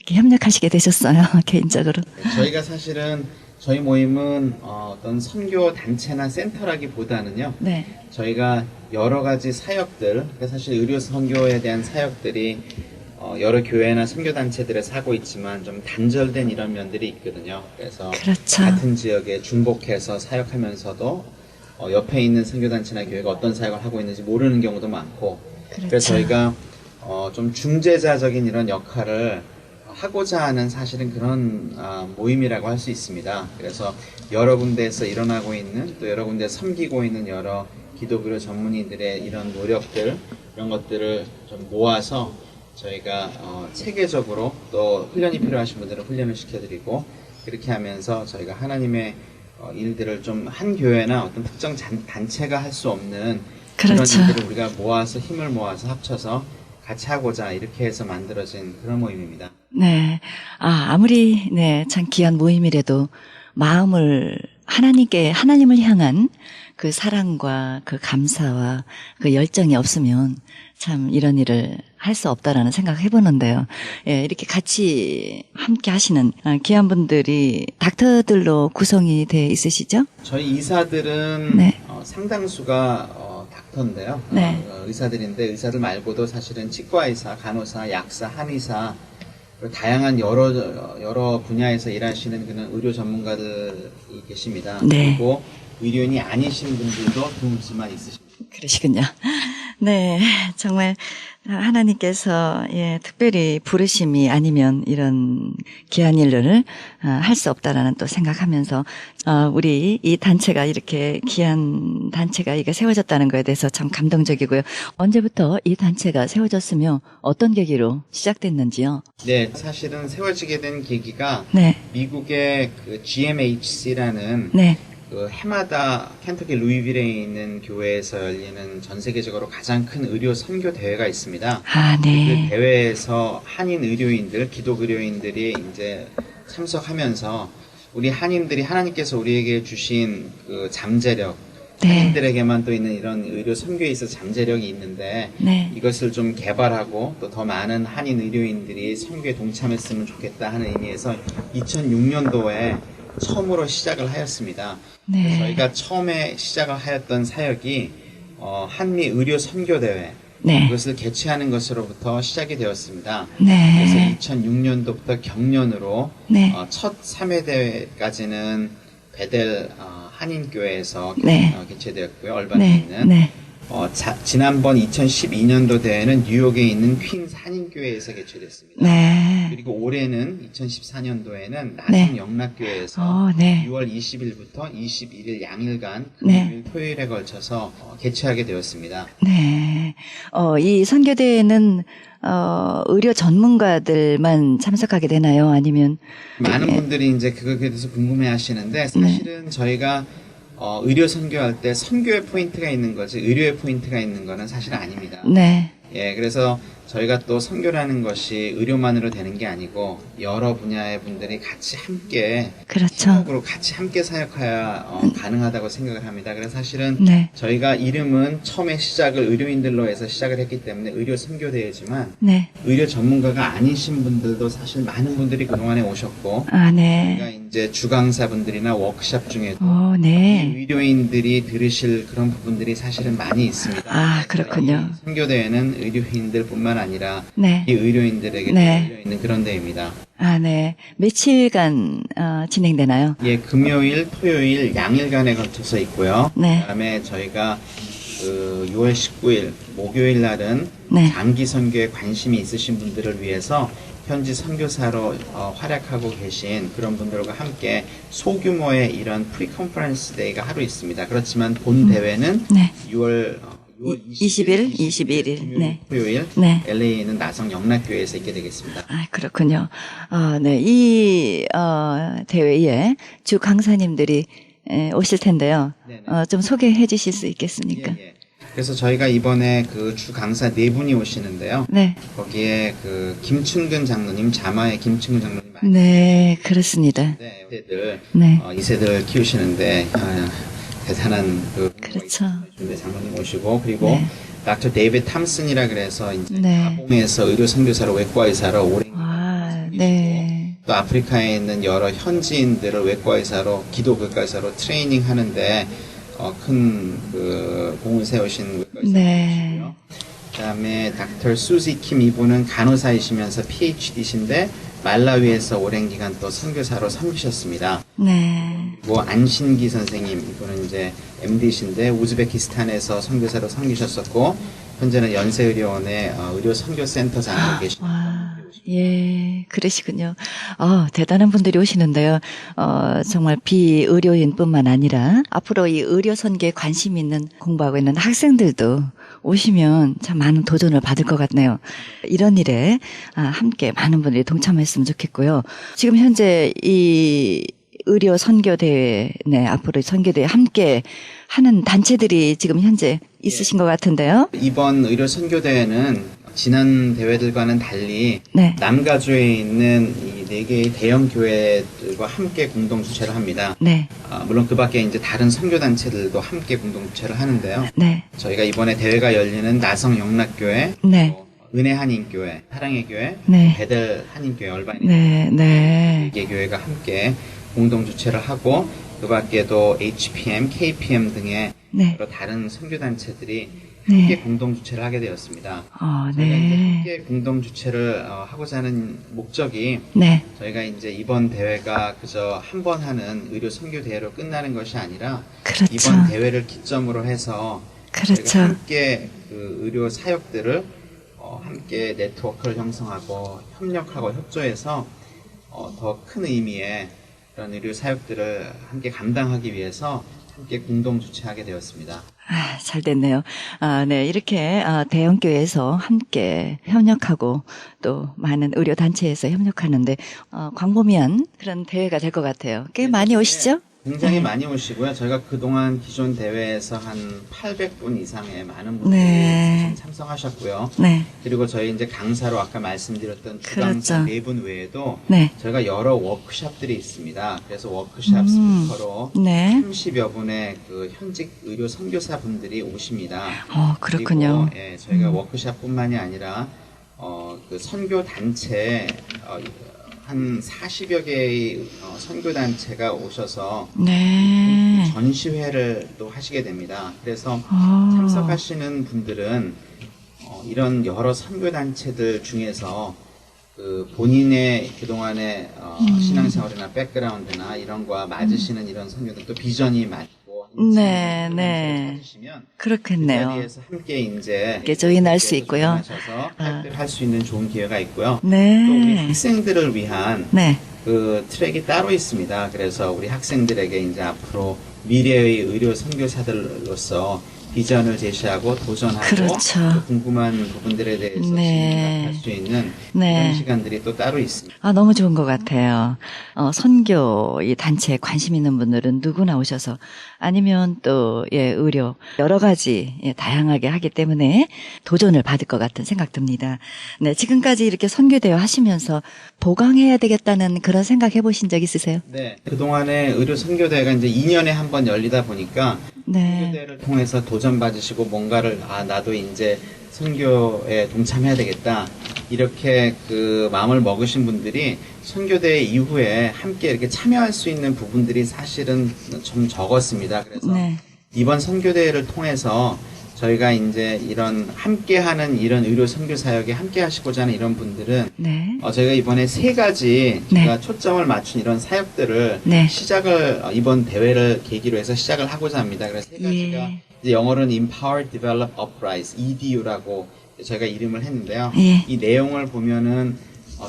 협력하시게 되셨어요, 개인적으로? 저희가 사실은 저희 모임은 어떤 선교 단체나 센터라기보다는요. 네. 저희가 여러 가지 사역들, 그러니까 사실 의료 선교에 대한 사역들이 여러 교회나 선교 단체들에서 하고 있지만 좀 단절된 이런 면들이 있거든요. 그래서 그렇죠. 같은 지역에 중복해서 사역하면서도 옆에 있는 선교 단체나 교회가 어떤 사역을 하고 있는지 모르는 경우도 많고, 그렇죠. 그래서 저희가 좀 중재자적인 이런 역할을 하고자 하는 사실은 그런 모임이라고 할 수 있습니다. 그래서 여러 군데에서 일어나고 있는, 또 여러 군데에서 섬기고 있는 여러 기독교 전문의들의 이런 노력들, 이런 것들을 좀 모아서 저희가 체계적으로 또 훈련이 필요하신 분들은 훈련을 시켜드리고, 그렇게 하면서 저희가 하나님의 일들을 좀 한 교회나 어떤 특정 단체가 할 수 없는 그렇죠. 그런 일들을 우리가 모아서 힘을 모아서 합쳐서 같이 하고자 이렇게 해서 만들어진 그런 모임입니다. 네. 아무리, 네, 참 귀한 모임이라도 마음을 하나님을 향한 그 사랑과 그 감사와 그 열정이 없으면 참 이런 일을 할 수 없다라는 생각을 해보는데요. 예, 이렇게 같이 함께 하시는 귀한 분들이 닥터들로 구성이 돼 있으시죠? 저희 이사들은 네. 상당수가 닥터인데요. 네. 의사들인데 의사들 말고도 사실은 치과의사, 간호사, 약사, 한의사, 다양한 여러 분야에서 일하시는 그런 의료 전문가들이 계십니다. 네. 그리고 의료인이 아니신 분들도 드물지만 있으십니다. 그러시군요. 네, 정말 하나님께서 특별히 부르심이 아니면 이런 귀한 일을 할 수 없다라는 또 생각하면서 우리 이 단체가 이렇게 귀한 단체가 이게 세워졌다는 거에 대해서 참 감동적이고요. 언제부터 이 단체가 세워졌으며 어떤 계기로 시작됐는지요? 네, 사실은 세워지게 된 계기가 네, 미국의 그 GMHC라는 네, 그 해마다 켄터키 루이빌에 있는 교회에서 열리는 전 세계적으로 가장 큰 의료 선교 대회가 있습니다. 그 네, 대회에서 한인 의료인들, 기독 의료인들이 이제 참석하면서 우리 한인들이 하나님께서 우리에게 주신 그 잠재력, 네, 한인들에게만 또 있는 이런 의료 선교에 있어 잠재력이 있는데 네, 이것을 좀 개발하고 또 더 많은 한인 의료인들이 선교에 동참했으면 좋겠다 하는 의미에서 2006년도에 처음으로 시작을 하였습니다. 네. 저희가 처음에 시작을 하였던 사역이 한미 의료 선교 대회, 네, 이것을 개최하는 것으로부터 시작이 되었습니다. 네, 그래서 2006년도부터 경년으로 네, 첫 3회 대회까지는 베델 한인교회에서 네. 개최되었고요. 얼반에 네, 있는. 네, 지난번 2012년도 대회는 뉴욕에 있는 퀸스 한인교회에서 개최됐습니다. 네. 그리고 올해는 2014년도에는 나성 네. 영락교회에서 네. 6월 20일부터 21일 양일간 네. 금요일 토요일에 걸쳐서 개최하게 되었습니다. 네. 이 선교대회는 의료 전문가들만 참석하게 되나요? 아니면 많은 예. 분들이 이제 그거에 대해서 궁금해 하시는데 사실은 저희가 의료 선교할 때 선교의 포인트가 있는 거지 의료의 포인트가 있는 거는 사실 아닙니다. 네. 예, 그래서 저희가 또 선교라는 것이 의료만으로 되는 게 아니고 여러 분야의 분들이 같이 함께 그렇죠. 팀워크로 같이 함께 사역해야 가능하다고 생각을 합니다. 그래서 사실은 네. 저희가 이름은 처음에 시작을 의료인들로 해서 시작을 했기 때문에 의료 선교대회지만 네. 의료 전문가가 아니신 분들도 사실 많은 분들이 그동안에 오셨고 저희가 네. 이제 주강사분들이나 워크샵 중에도 네. 의료인들이 들으실 그런 부분들이 사실은 많이 있습니다. 그렇군요. 이 선교대회는 의료인들뿐만 아니라 네. 이 의료인들에게 네. 열려 있는 그런 대회입니다. 네. 며칠간 진행되나요? 예, 금요일, 토요일 양일간에 걸쳐서 있고요. 네. 그다음에 저희가 그 6월 19일 목요일 날은 네. 장기 선교에 관심이 있으신 분들을 위해서 현지 선교사로 활약하고 계신 그런 분들과 함께 소규모의 이런 프리컨퍼런스 데이가 하루 있습니다. 그렇지만 본 대회는 네. 6월 20일, 21일. 네. 토요일 네. LA에 있는 나성 영락교회에서 있게 되겠습니다. 그렇군요. 네. 이 대회에 주 강사님들이 오실 텐데요. 네네. 좀 소개해 주실 수 있겠습니까? 예. 그래서 저희가 이번에 그 주 강사 4분이 오시는데요. 네. 거기에 그 김춘근 장로님, 자마의 김춘근 장로님 많이 네, 그렇습니다. 네, 이세들 네. 이세들 키우시는데 대단한 그 그렇죠. 장로님 오시고 그리고 네. 닥터 데이비드 탐슨이라 그래서 이제 네. 가봉에서 의료 선교사로 외과 의사로 오래 아, 네. 또 아프리카에 있는 여러 현지인들을 외과 의사로 기독의과 의사로 트레이닝 하는데 큰 그 공을 세우신 외과 의사이시고요. 네. 그다음에 닥터 수지 킴 이분은 간호사이시면서 PhD신데 말라위에서 오랜 기간 또 선교사로 섬기셨습니다. 네. 그리고 안신기 선생님 이분은 이제 MD신데 우즈베키스탄에서 선교사로 섬기셨었고 현재는 연세의료원의 의료 선교센터장으로 계십니다. 와, 예, 그러시군요. 대단한 분들이 오시는데요. 정말 비의료인뿐만 아니라 앞으로 이 의료 선교에 관심 있는 공부하고 있는 학생들도 오시면 참 많은 도전을 받을 것 같네요. 이런 일에 함께 많은 분들이 동참했으면 좋겠고요. 지금 현재 이 의료 선교대회, 네, 앞으로 선교대회 함께 하는 단체들이 지금 현재 있으신 것 같은데요. 이번 의료 선교대회는 지난 대회들과는 달리 네. 남가주에 있는 이 네 개의 대형 교회들과 함께 공동 주최를 합니다. 네. 물론 그 밖에 이제 다른 선교단체들도 함께 공동 주최를 하는데요. 네. 저희가 이번에 대회가 열리는 나성 영락교회, 네. 또 은혜 한인교회, 사랑의 교회, 네. 베델 한인교회, 얼반인 네. 네. 4개 교회가 함께 공동 주최를 하고 그 밖에도 HPM, KPM 등의 네. 여러 다른 선교단체들이 네. 함께 공동 주최를 하게 되었습니다. 저희가 이제 네. 함께 공동 주최를 하고자 하는 목적이 네. 저희가 이제 이번 대회가 그저 한 번 하는 의료 선교 대회로 끝나는 것이 아니라 그렇죠. 이번 대회를 기점으로 해서 그렇죠. 저희가 함께 그 의료 사역들을 함께 네트워크를 형성하고 협력하고 협조해서 더 큰 의미의 그런 의료 사역들을 함께 감당하기 위해서 함께 공동 주최하게 되었습니다. 잘 됐네요. 네. 이렇게 대형 교회에서 함께 협력하고 또 많은 의료 단체에서 협력하는데 광범위한 그런 대회가 될 것 같아요. 꽤 많이 오시죠? 굉장히 네. 많이 오시고요. 저희가 그동안 기존 대회에서 한 800분 이상의 많은 분들이 네. 참석하셨고요. 네. 그리고 저희 이제 강사로 아까 말씀드렸던 그렇죠. 주강사 4분 외에도 네. 저희가 여러 워크샵들이 있습니다. 그래서 워크샵 스피커로 네. 30여 분의 그 현직 의료 선교사 분들이 오십니다. 그렇군요. 그리고 저희가 워크샵뿐만이 아니라 그 선교 단체 한 40여 개의 선교 단체가 오셔서 네. 전시회를 또 하시게 됩니다. 그래서 아. 참석하시는 분들은 이런 여러 선교 단체들 중에서 그 본인의 그동안의 신앙생활이나 백그라운드나 이런 거와 맞으시는 이런 선교들 또 비전이 맞고 네, 네. 찾으시면 그 그렇겠네요. 자리에서 함께 이제 함께 조인할 수 있고요. 하셔서 할 수 있는 좋은 기회가 있고요. 네. 또 우리 학생들을 위한 네. 그 트랙이 따로 있습니다. 그래서 우리 학생들에게 이제 앞으로 미래의 의료 선교사들로서 비전을 제시하고 도전하고 그렇죠. 또 궁금한 부분들에 대해서 네. 질문할 수 있는 네. 그런 시간들이 또 따로 있습니다. 너무 좋은 것 같아요. 선교 이 단체에 관심 있는 분들은 누구나 오셔서 아니면 또 의료 여러 가지 다양하게 하기 때문에 도전을 받을 것 같은 생각 듭니다. 네, 지금까지 이렇게 선교대회 하시면서 보강해야 되겠다는 그런 생각 해보신 적 있으세요? 네. 그동안에 의료 선교대회가 이제 2년에 한 번 열리다 보니까 네. 선교대회를 통해서 도전 받으시고 뭔가를 나도 이제 선교에 동참해야 되겠다 이렇게 그 마음을 먹으신 분들이 선교대회 이후에 함께 이렇게 참여할 수 있는 부분들이 사실은 좀 적었습니다. 그래서 네. 이번 선교대회를 통해서 저희가 이제 이런 함께하는 이런 의료 선교 사역에 함께 하시고자 하는 이런 분들은 네. 저희가 이번에 3가지 네. 제가 초점을 맞춘 이런 사역들을 네. 시작을 이번 대회를 계기로 해서 시작을 하고자 합니다. 그래서 3가지가 이제 영어로는 Empower, Develop, Uprise (EDU라고) 저희가 이름을 했는데요. 예. 이 내용을 보면은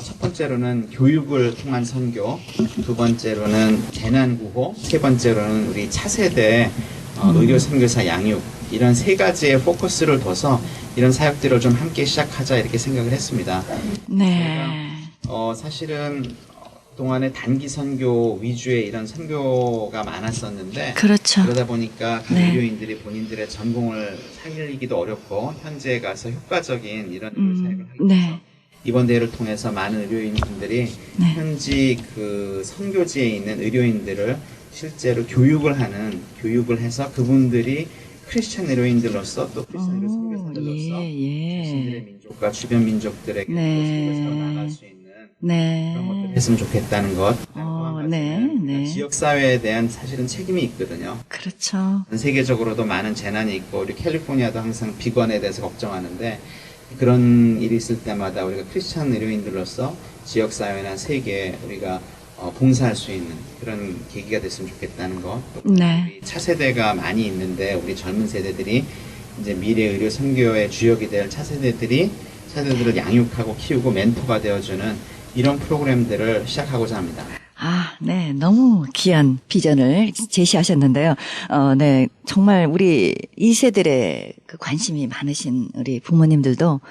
첫 번째로는 교육을 통한 선교, 두 번째로는 재난 구호, 세 번째로는 우리 차세대 의료 선교사 양육 이런 3가지의 포커스를 둬서 이런 사역들을 좀 함께 시작하자 이렇게 생각을 했습니다. 네. 사실은 동안에 단기 선교 위주의 이런 선교가 많았었는데 그렇죠. 그러다 보니까 각 네. 의료인들이 본인들의 전공을 살리기도 어렵고 현지에 가서 효과적인 이런 의료 사역을 하기 위해서 네. 이번 대회를 통해서 많은 의료인분들이 네. 현지 그 선교지에 있는 의료인들을 실제로 교육을 해서 그분들이 크리스찬 의료인들로서 또 크리스찬 의료 선교사들로 선교사들로서 예. 자신들의 민족과 주변 민족들에게 네. 선교사로 나갈 수 있는 네. 그런 것들을 했으면 좋겠다는 것. 또 한 가지는 네, 네. 지역 사회에 대한 사실은 책임이 있거든요. 그렇죠. 전 세계적으로도 많은 재난이 있고 우리 캘리포니아도 항상 비건에 대해서 걱정하는데 그런 일이 있을 때마다 우리가 크리스찬 의료인들로서 지역 사회나 세계에 우리가 봉사할 수 있는 그런 계기가 됐으면 좋겠다는 것. 또 네. 우리 차세대가 많이 있는데 우리 젊은 세대들이 이제 미래 의료 선교의 주역이 될 차세대들을 양육하고 키우고 멘토가 되어주는 이런 프로그램들을 시작하고자 합니다. 아, 네. 너무 귀한 비전을 제시하셨는데요. 네. 정말 우리 2세들의 그 관심이 많으신 우리 부모님들도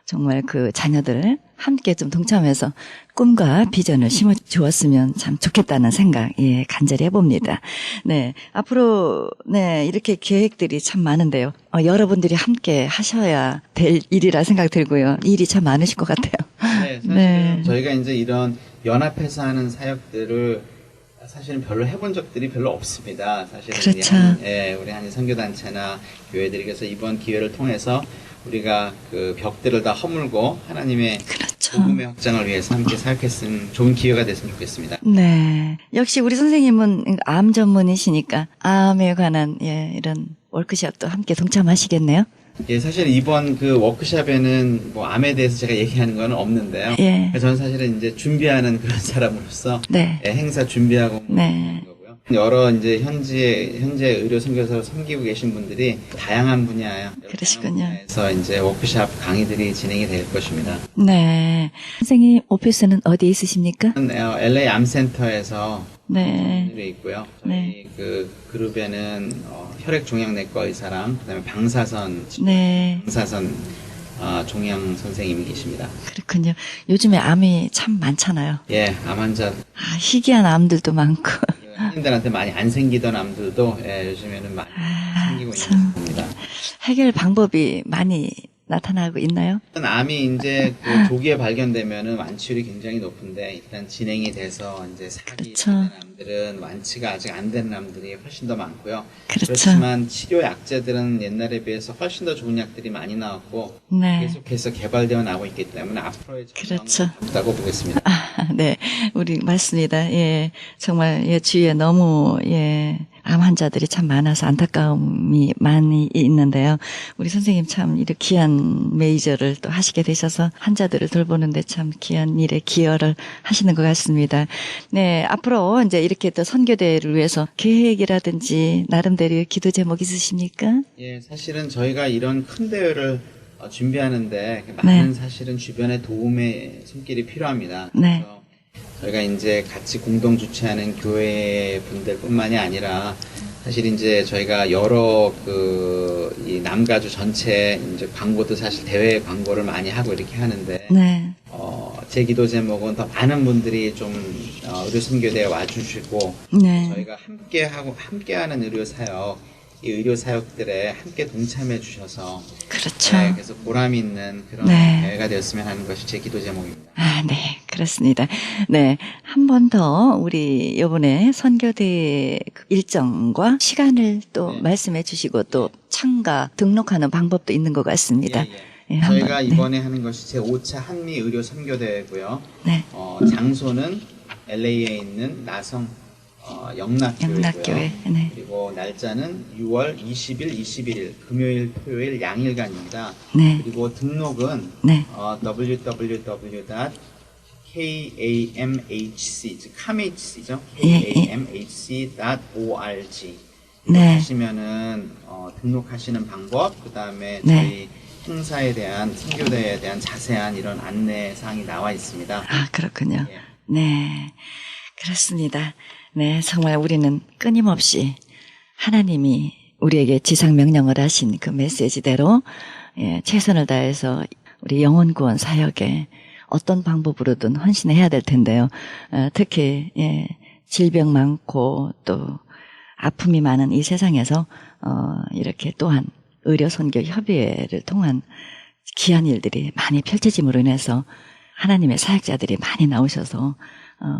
정말 그 자녀들을 함께 좀 동참해서 꿈과 비전을 심어 주었으면 참 좋겠다는 생각, 예, 간절히 해봅니다. 네. 앞으로, 네, 이렇게 계획들이 참 많은데요. 여러분들이 함께 하셔야 될 일이라 생각 들고요. 일이 참 많으실 것 같아요. 네, 사실은 네. 저희가 이제 이런 연합해서 하는 사역들을 사실은 별로 해본 적들이 별로 없습니다. 사실은 그렇죠. 우리 한인 선교단체나 교회들이 그래서 이번 기회를 통해서 우리가 그 벽들을 다 허물고 하나님의 그렇죠. 복음의 확장을 위해서 함께 사역했으면 좋은 기회가 됐으면 좋겠습니다. 네. 역시 우리 선생님은 암 전문이시니까 암에 관한, 예, 이런 워크숍도 함께 동참하시겠네요? 예, 사실 이번 그 워크숍에는 뭐 암에 대해서 제가 얘기하는 건 없는데요. 예. 저는 사실은 이제 준비하는 그런 사람으로서 네. 예, 행사 준비하고 네. 하는 거고요. 여러 이제 현재 의료 선교사로 섬기고 계신 분들이 다양한 분야예요. 그러시군요. 그래서 이제 워크숍 강의들이 진행이 될 것입니다. 네. 선생님 오피스는 어디에 있으십니까? LA 암센터에서 네. 일이 있고요. 저희 네. 그 그룹에는 혈액종양내과 의사랑 그다음에 방사선 네. 종양 선생님이 계십니다. 그렇군요. 요즘에 암이 참 많잖아요. 예, 암 환자 아, 희귀한 암들도 많고. 한인들한테 많이 안 생기던 암들도 요즘에는 많이 생기고 참. 있습니다. 해결 방법이 많이 나타나고 있나요? 암이 이제 그 조기에 발견되면은 완치율이 굉장히 높은데 일단 진행이 돼서 이제 사기 그렇죠. 되는 암들은 완치가 아직 안 되는 암들이 훨씬 더 많고요. 그렇죠. 그렇지만 치료 약제들은 옛날에 비해서 훨씬 더 좋은 약들이 많이 나왔고 네. 계속해서 개발되어 나오고 있기 때문에 앞으로의 그렇죠. 전망은 좋다고 보겠습니다. 아, 네. 우리 맞습니다. 예. 정말 예, 주위에 너무 예. 암 환자들이 참 많아서 안타까움이 많이 있는데요. 우리 선생님 참 이렇게 귀한 메이저를 또 하시게 되셔서 환자들을 돌보는데 참 귀한 일에 기여를 하시는 것 같습니다. 네, 앞으로 이제 이렇게 또 선교대회를 위해서 계획이라든지 나름대로 기도 제목 있으십니까? 예, 사실은 저희가 이런 큰 대회를 준비하는데 많은 사실은 주변의 도움의 손길이 필요합니다. 네. 그래서 저희가 이제 같이 공동 주최하는 교회 분들뿐만이 아니라 사실 이제 저희가 여러 이 남가주 전체 이제 광고도 사실 대회 광고를 많이 하고 이렇게 하는데 네. 제 기도 제목은 더 많은 분들이 좀 의료 선교대에 와주시고 네. 저희가 함께하는 의료 사역 이 의료 사역들에 함께 동참해 주셔서 그렇죠. 네, 그래서 보람 있는 그런 네. 대회가 되었으면 하는 것이 제 기도 제목입니다. 아, 네, 그렇습니다. 네, 한 번 더 우리 이번에 선교대 일정과 시간을 또 네. 말씀해 주시고 또 참가 등록하는 방법도 있는 것 같습니다. 예. 예, 한번, 저희가 네. 이번에 하는 것이 제 5차 한미 의료 선교대회고요. 네, 장소는 LA에 있는 나성 영락교회고요. 영락교회. 네, 그리고 날짜는 6월 20일, 21일 금요일, 토요일 양일간입니다. 네, 그리고 등록은 네, www.kamhc 즉 kamhc죠. 예, 예. kamhc.org 네. 하시면은 등록하시는 방법 그다음에 네. 저희 행사에 대한 선교대에 대한 자세한 이런 안내 사항이 나와 있습니다. 아, 그렇군요. 예. 네, 그렇습니다. 네, 정말 우리는 끊임없이 하나님이 우리에게 지상 명령을 하신 그 메시지대로 예, 최선을 다해서 우리 영혼 구원 사역에 어떤 방법으로든 헌신해야 될 텐데요. 특히 예, 질병 많고 또 아픔이 많은 이 세상에서 이렇게 또한 의료 선교 협의회를 통한 귀한 일들이 많이 펼쳐짐으로 인해서 하나님의 사역자들이 많이 나오셔서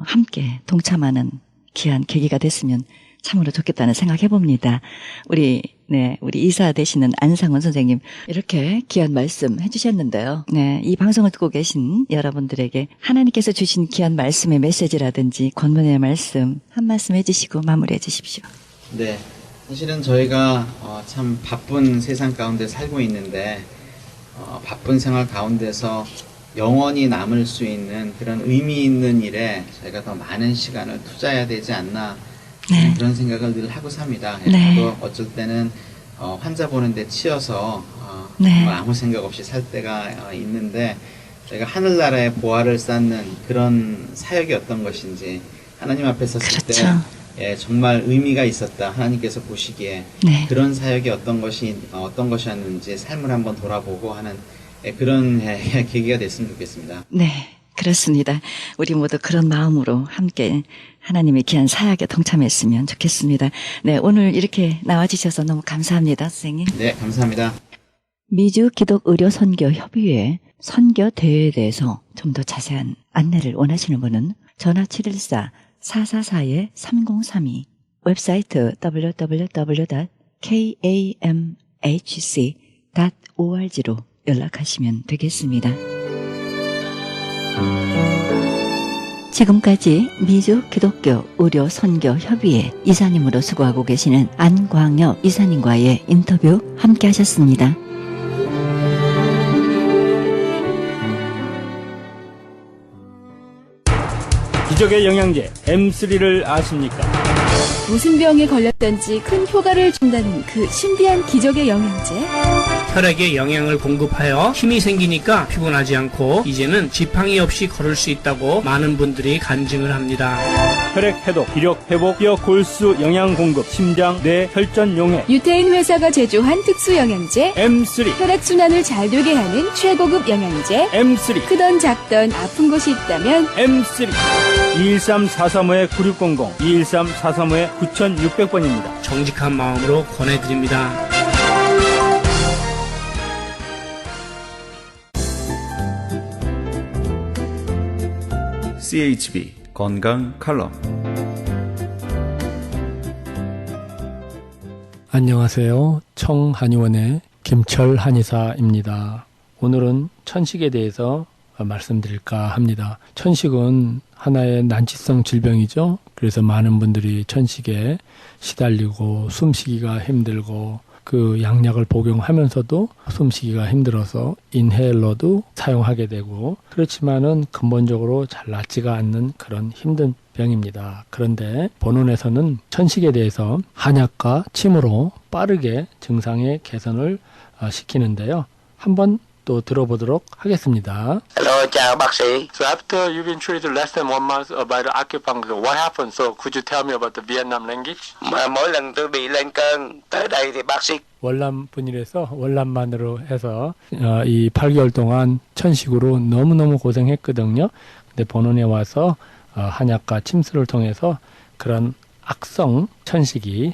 함께 동참하는 귀한 계기가 됐으면 참으로 좋겠다는 생각해 봅니다. 우리 네, 우리 이사 되시는 안상원 선생님 이렇게 귀한 말씀 해주셨는데요. 네, 이 방송을 듣고 계신 여러분들에게 하나님께서 주신 귀한 말씀의 메시지라든지 권면의 말씀 한 말씀 해주시고 마무리해 주십시오. 네, 사실은 저희가 참 바쁜 세상 가운데 살고 있는데 바쁜 생활 가운데서 영원히 남을 수 있는 그런 의미 있는 일에 저희가 더 많은 시간을 투자해야 되지 않나 네. 그런 생각을 늘 하고 삽니다. 네. 또 어쩔 때는 환자 보는데 치여서 네. 정말 아무 생각 없이 살 때가 있는데 저희가 하늘나라의 보화를 쌓는 그런 사역이 어떤 것인지 하나님 앞에 섰을 그렇죠. 때 정말 의미가 있었다. 하나님께서 보시기에 네. 그런 사역이 어떤 것이었는지 삶을 한번 돌아보고 하는 그런 계기가 됐으면 좋겠습니다. 네, 그렇습니다. 우리 모두 그런 마음으로 함께 하나님의 귀한 사역에 동참했으면 좋겠습니다. 네, 오늘 이렇게 나와주셔서 너무 감사합니다, 선생님. 네, 감사합니다. 미주 기독의료선교협의회 선교대회에 대해서 좀 더 자세한 안내를 원하시는 분은 전화 714-444-3032 웹사이트 www.kamhc.org로 연락하시면 되겠습니다. 지금까지 미주 기독교 의료 선교 협의회 이사님으로 수고하고 계시는 안광엽 이사님과의 인터뷰 함께 하셨습니다. 기적의 영양제 M3를 아십니까? 무슨 병에 걸렸던지 큰 효과를 준다는 그 신비한 기적의 영양제. 혈액에 영양을 공급하여 힘이 생기니까 피곤하지 않고 이제는 지팡이 없이 걸을 수 있다고 많은 분들이 간증을 합니다. 혈액 해독, 기력 회복, 뼈 골수 영양 공급, 심장, 뇌, 혈전 용해 유태인 회사가 제조한 특수 영양제. M3, 혈액순환을 잘 되게 하는 최고급 영양제. M3, 크던 작던 아픈 곳이 있다면 M3 213-435-9600, 213-435-9600번입니다. 정직한 마음으로 권해드립니다. CHB 건강 칼럼. 안녕하세요. 청한의원의 김철 한의사입니다. 오늘은 천식에 대해서 말씀드릴까 합니다. 천식은 하나의 난치성 질병이죠. 그래서 많은 분들이 천식에 시달리고 숨쉬기가 힘들고 그 약약을 복용하면서도 숨쉬기가 힘들어서 인헤일러도 사용하게 되고 그렇지만은 근본적으로 잘 낫지가 않는 그런 힘든 병입니다. 그런데 본원에서는 천식에 대해서 한약과 침으로 빠르게 증상의 개선을 시키는데요. 한번 또 들어보도록 하겠습니다. Hello, chào bác sĩ. So after you've been treated less than 1 month by the acupuncture, what happened? So could you tell me about the Vietnam language? Mỗi lần tôi bị lên cơn tới đây thì bác sĩ 월남 분이라서 월남만으로 해서 이 8개월 동안 천식으로 너무너무 고생했거든요. 근데 본원에 와서 한약과 침수를 통해서 그런 악성 천식이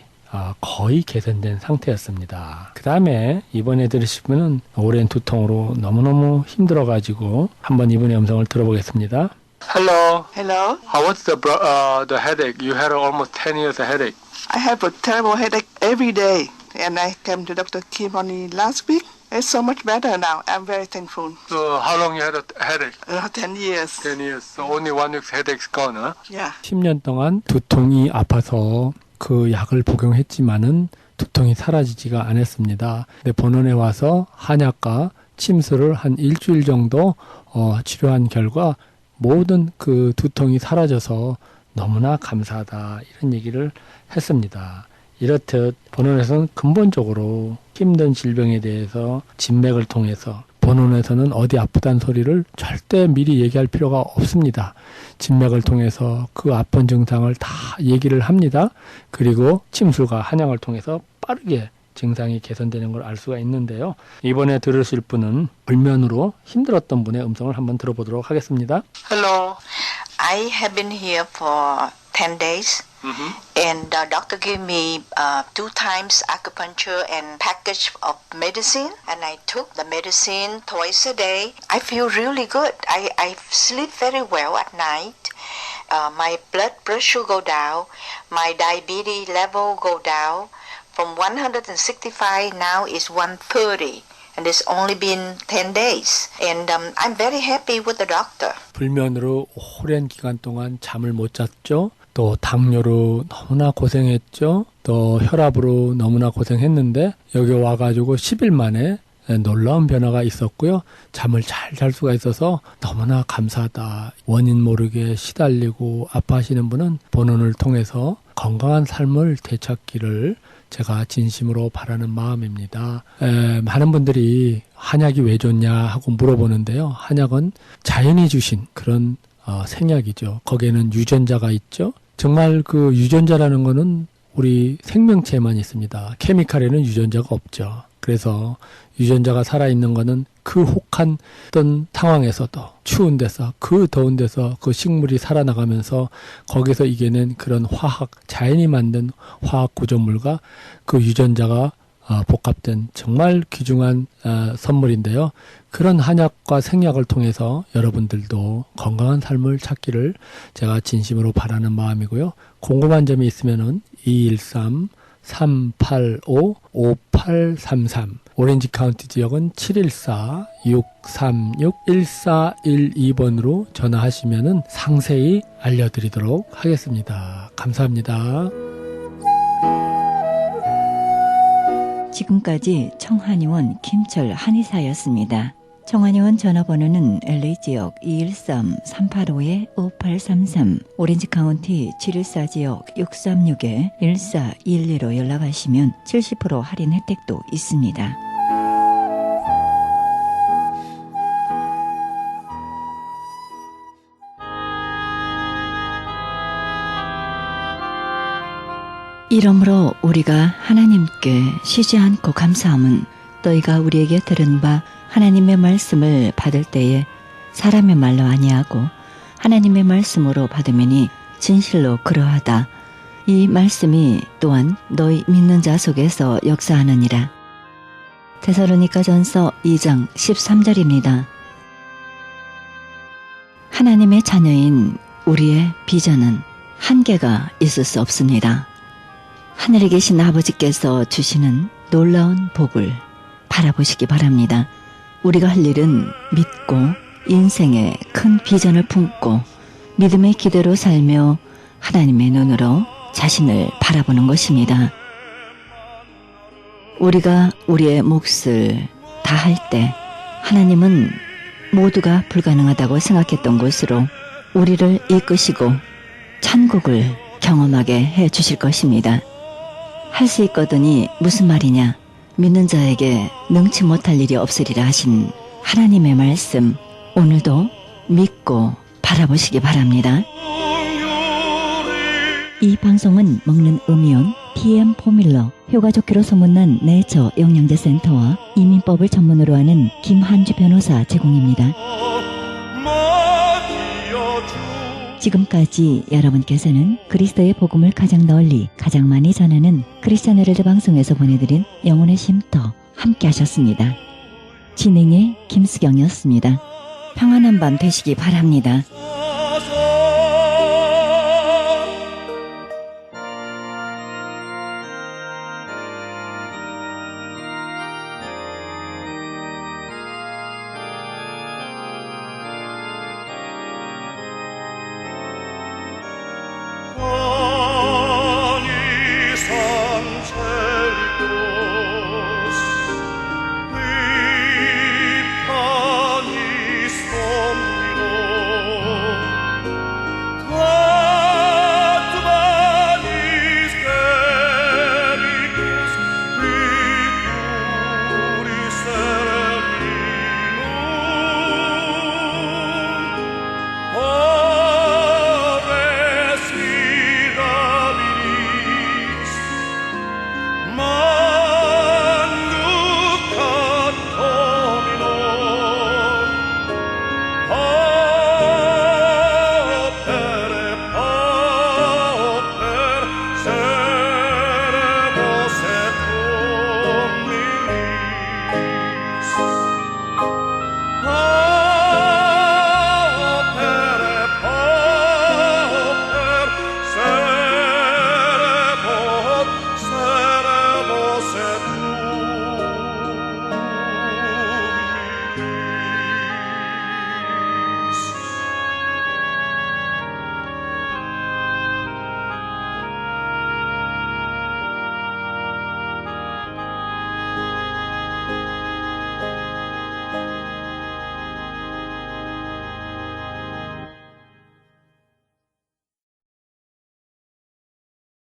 거의 개선된 상태였습니다. 그 다음에 이번에 들으실 분은 오랜 두통으로 너무너무 힘들어가지고 한번 이분의 음성을 들어보겠습니다. Hello. Hello. How was the headache? You had almost 10 years of headache. I have a terrible headache every day and I came to Dr. Kim only last week. It's so much better now. I'm very thankful. So how long you had a headache? 10 years. 10 years. So only 1 week's headache's gone, huh? Yeah. 10년 동안 두통이 아파서 그 약을 복용했지만은 두통이 사라지지가 않았습니다. 근데 본원에 와서 한약과 침수를 한 일주일 정도 치료한 결과 모든 그 두통이 사라져서 너무나 감사하다 이런 얘기를 했습니다. 이렇듯 본원에서는 근본적으로 힘든 질병에 대해서 진맥을 통해서 본원에서는 어디 아프다는 소리를 절대 미리 얘기할 필요가 없습니다. 진맥을 통해서 그 아픈 증상을 다 얘기를 합니다. 그리고 침술과 한약을 통해서 빠르게 증상이 개선되는 걸 알 수가 있는데요. 이번에 들으실 분은 불면으로 힘들었던 분의 음성을 한번 들어보도록 하겠습니다. Hello. I have been here for 10 days. And the doctor gave me 2 times acupuncture and package of medicine. And I took the medicine twice a day. I feel really good. I sleep very well at night. My blood pressure go down. My diabetes level go down. from 165 now is 130. And it's only been 10 days. And I'm very happy with the doctor. 불면으로 오랜 기간 동안 잠을 못 잤죠. 또 당뇨로 너무나 고생했죠. 또 혈압으로 너무나 고생했는데 여기 와가지고 10일 만에 놀라운 변화가 있었고요. 잠을 잘 잘 수가 있어서 너무나 감사하다. 원인 모르게 시달리고 아파하시는 분은 본원을 통해서 건강한 삶을 되찾기를 제가 진심으로 바라는 마음입니다. 많은 분들이 한약이 왜 좋냐 하고 물어보는데요. 한약은 자연이 주신 그런 생약이죠. 거기에는 유전자가 있죠. 정말 그 유전자라는 거는 우리 생명체에만 있습니다. 케미칼에는 유전자가 없죠. 그래서 유전자가 살아있는 거는 그 혹한 어떤 상황에서도 추운 데서 그 더운 데서 그 식물이 살아나가면서 거기서 이겨낸 그런 화학, 자연이 만든 화학 구조물과 그 유전자가 복합된 정말 귀중한 선물인데요. 그런 한약과 생약을 통해서 여러분들도 건강한 삶을 찾기를 제가 진심으로 바라는 마음이고요. 궁금한 점이 있으면은 213-385-5833 오렌지 카운티 지역은 714-636-1412번으로 전화하시면은 상세히 알려드리도록 하겠습니다. 감사합니다. 지금까지 청한의원 김철 한의사였습니다. 청한의원 전화번호는 LA지역 213-385-5833, 오렌지 카운티 714지역 636-1412로 연락하시면 70% 할인 혜택도 있습니다. 이러므로 우리가 하나님께 쉬지 않고 감사함은 너희가 우리에게 들은 바 하나님의 말씀을 받을 때에 사람의 말로 아니하고 하나님의 말씀으로 받으매니 진실로 그러하다. 이 말씀이 또한 너희 믿는 자 속에서 역사하느니라. 데살로니가전서 2장 13절입니다. 하나님의 자녀인 우리의 비전은 한계가 있을 수 없습니다. 하늘에 계신 아버지께서 주시는 놀라운 복을 바라보시기 바랍니다. 우리가 할 일은 믿고 인생의 큰 비전을 품고 믿음의 기대로 살며 하나님의 눈으로 자신을 바라보는 것입니다. 우리가 우리의 몫을 다할 때 하나님은 모두가 불가능하다고 생각했던 곳으로 우리를 이끄시고 천국을 경험하게 해 주실 것입니다. 할 수 있거든이 무슨 말이냐? 믿는 자에게 능치 못할 일이 없으리라 하신 하나님의 말씀, 오늘도 믿고 바라보시기 바랍니다. 이 방송은 먹는 음이온 PM 포뮬러, 효과 좋기로 소문난 내처 영양제 센터와 이민법을 전문으로 하는 김한주 변호사 제공입니다. 지금까지 여러분께서는 그리스도의 복음을 가장 널리 가장 많이 전하는 크리스찬 헤럴드 방송에서 보내드린 영혼의 쉼터 함께 하셨습니다. 진행의 김수경이었습니다. 평안한 밤 되시기 바랍니다.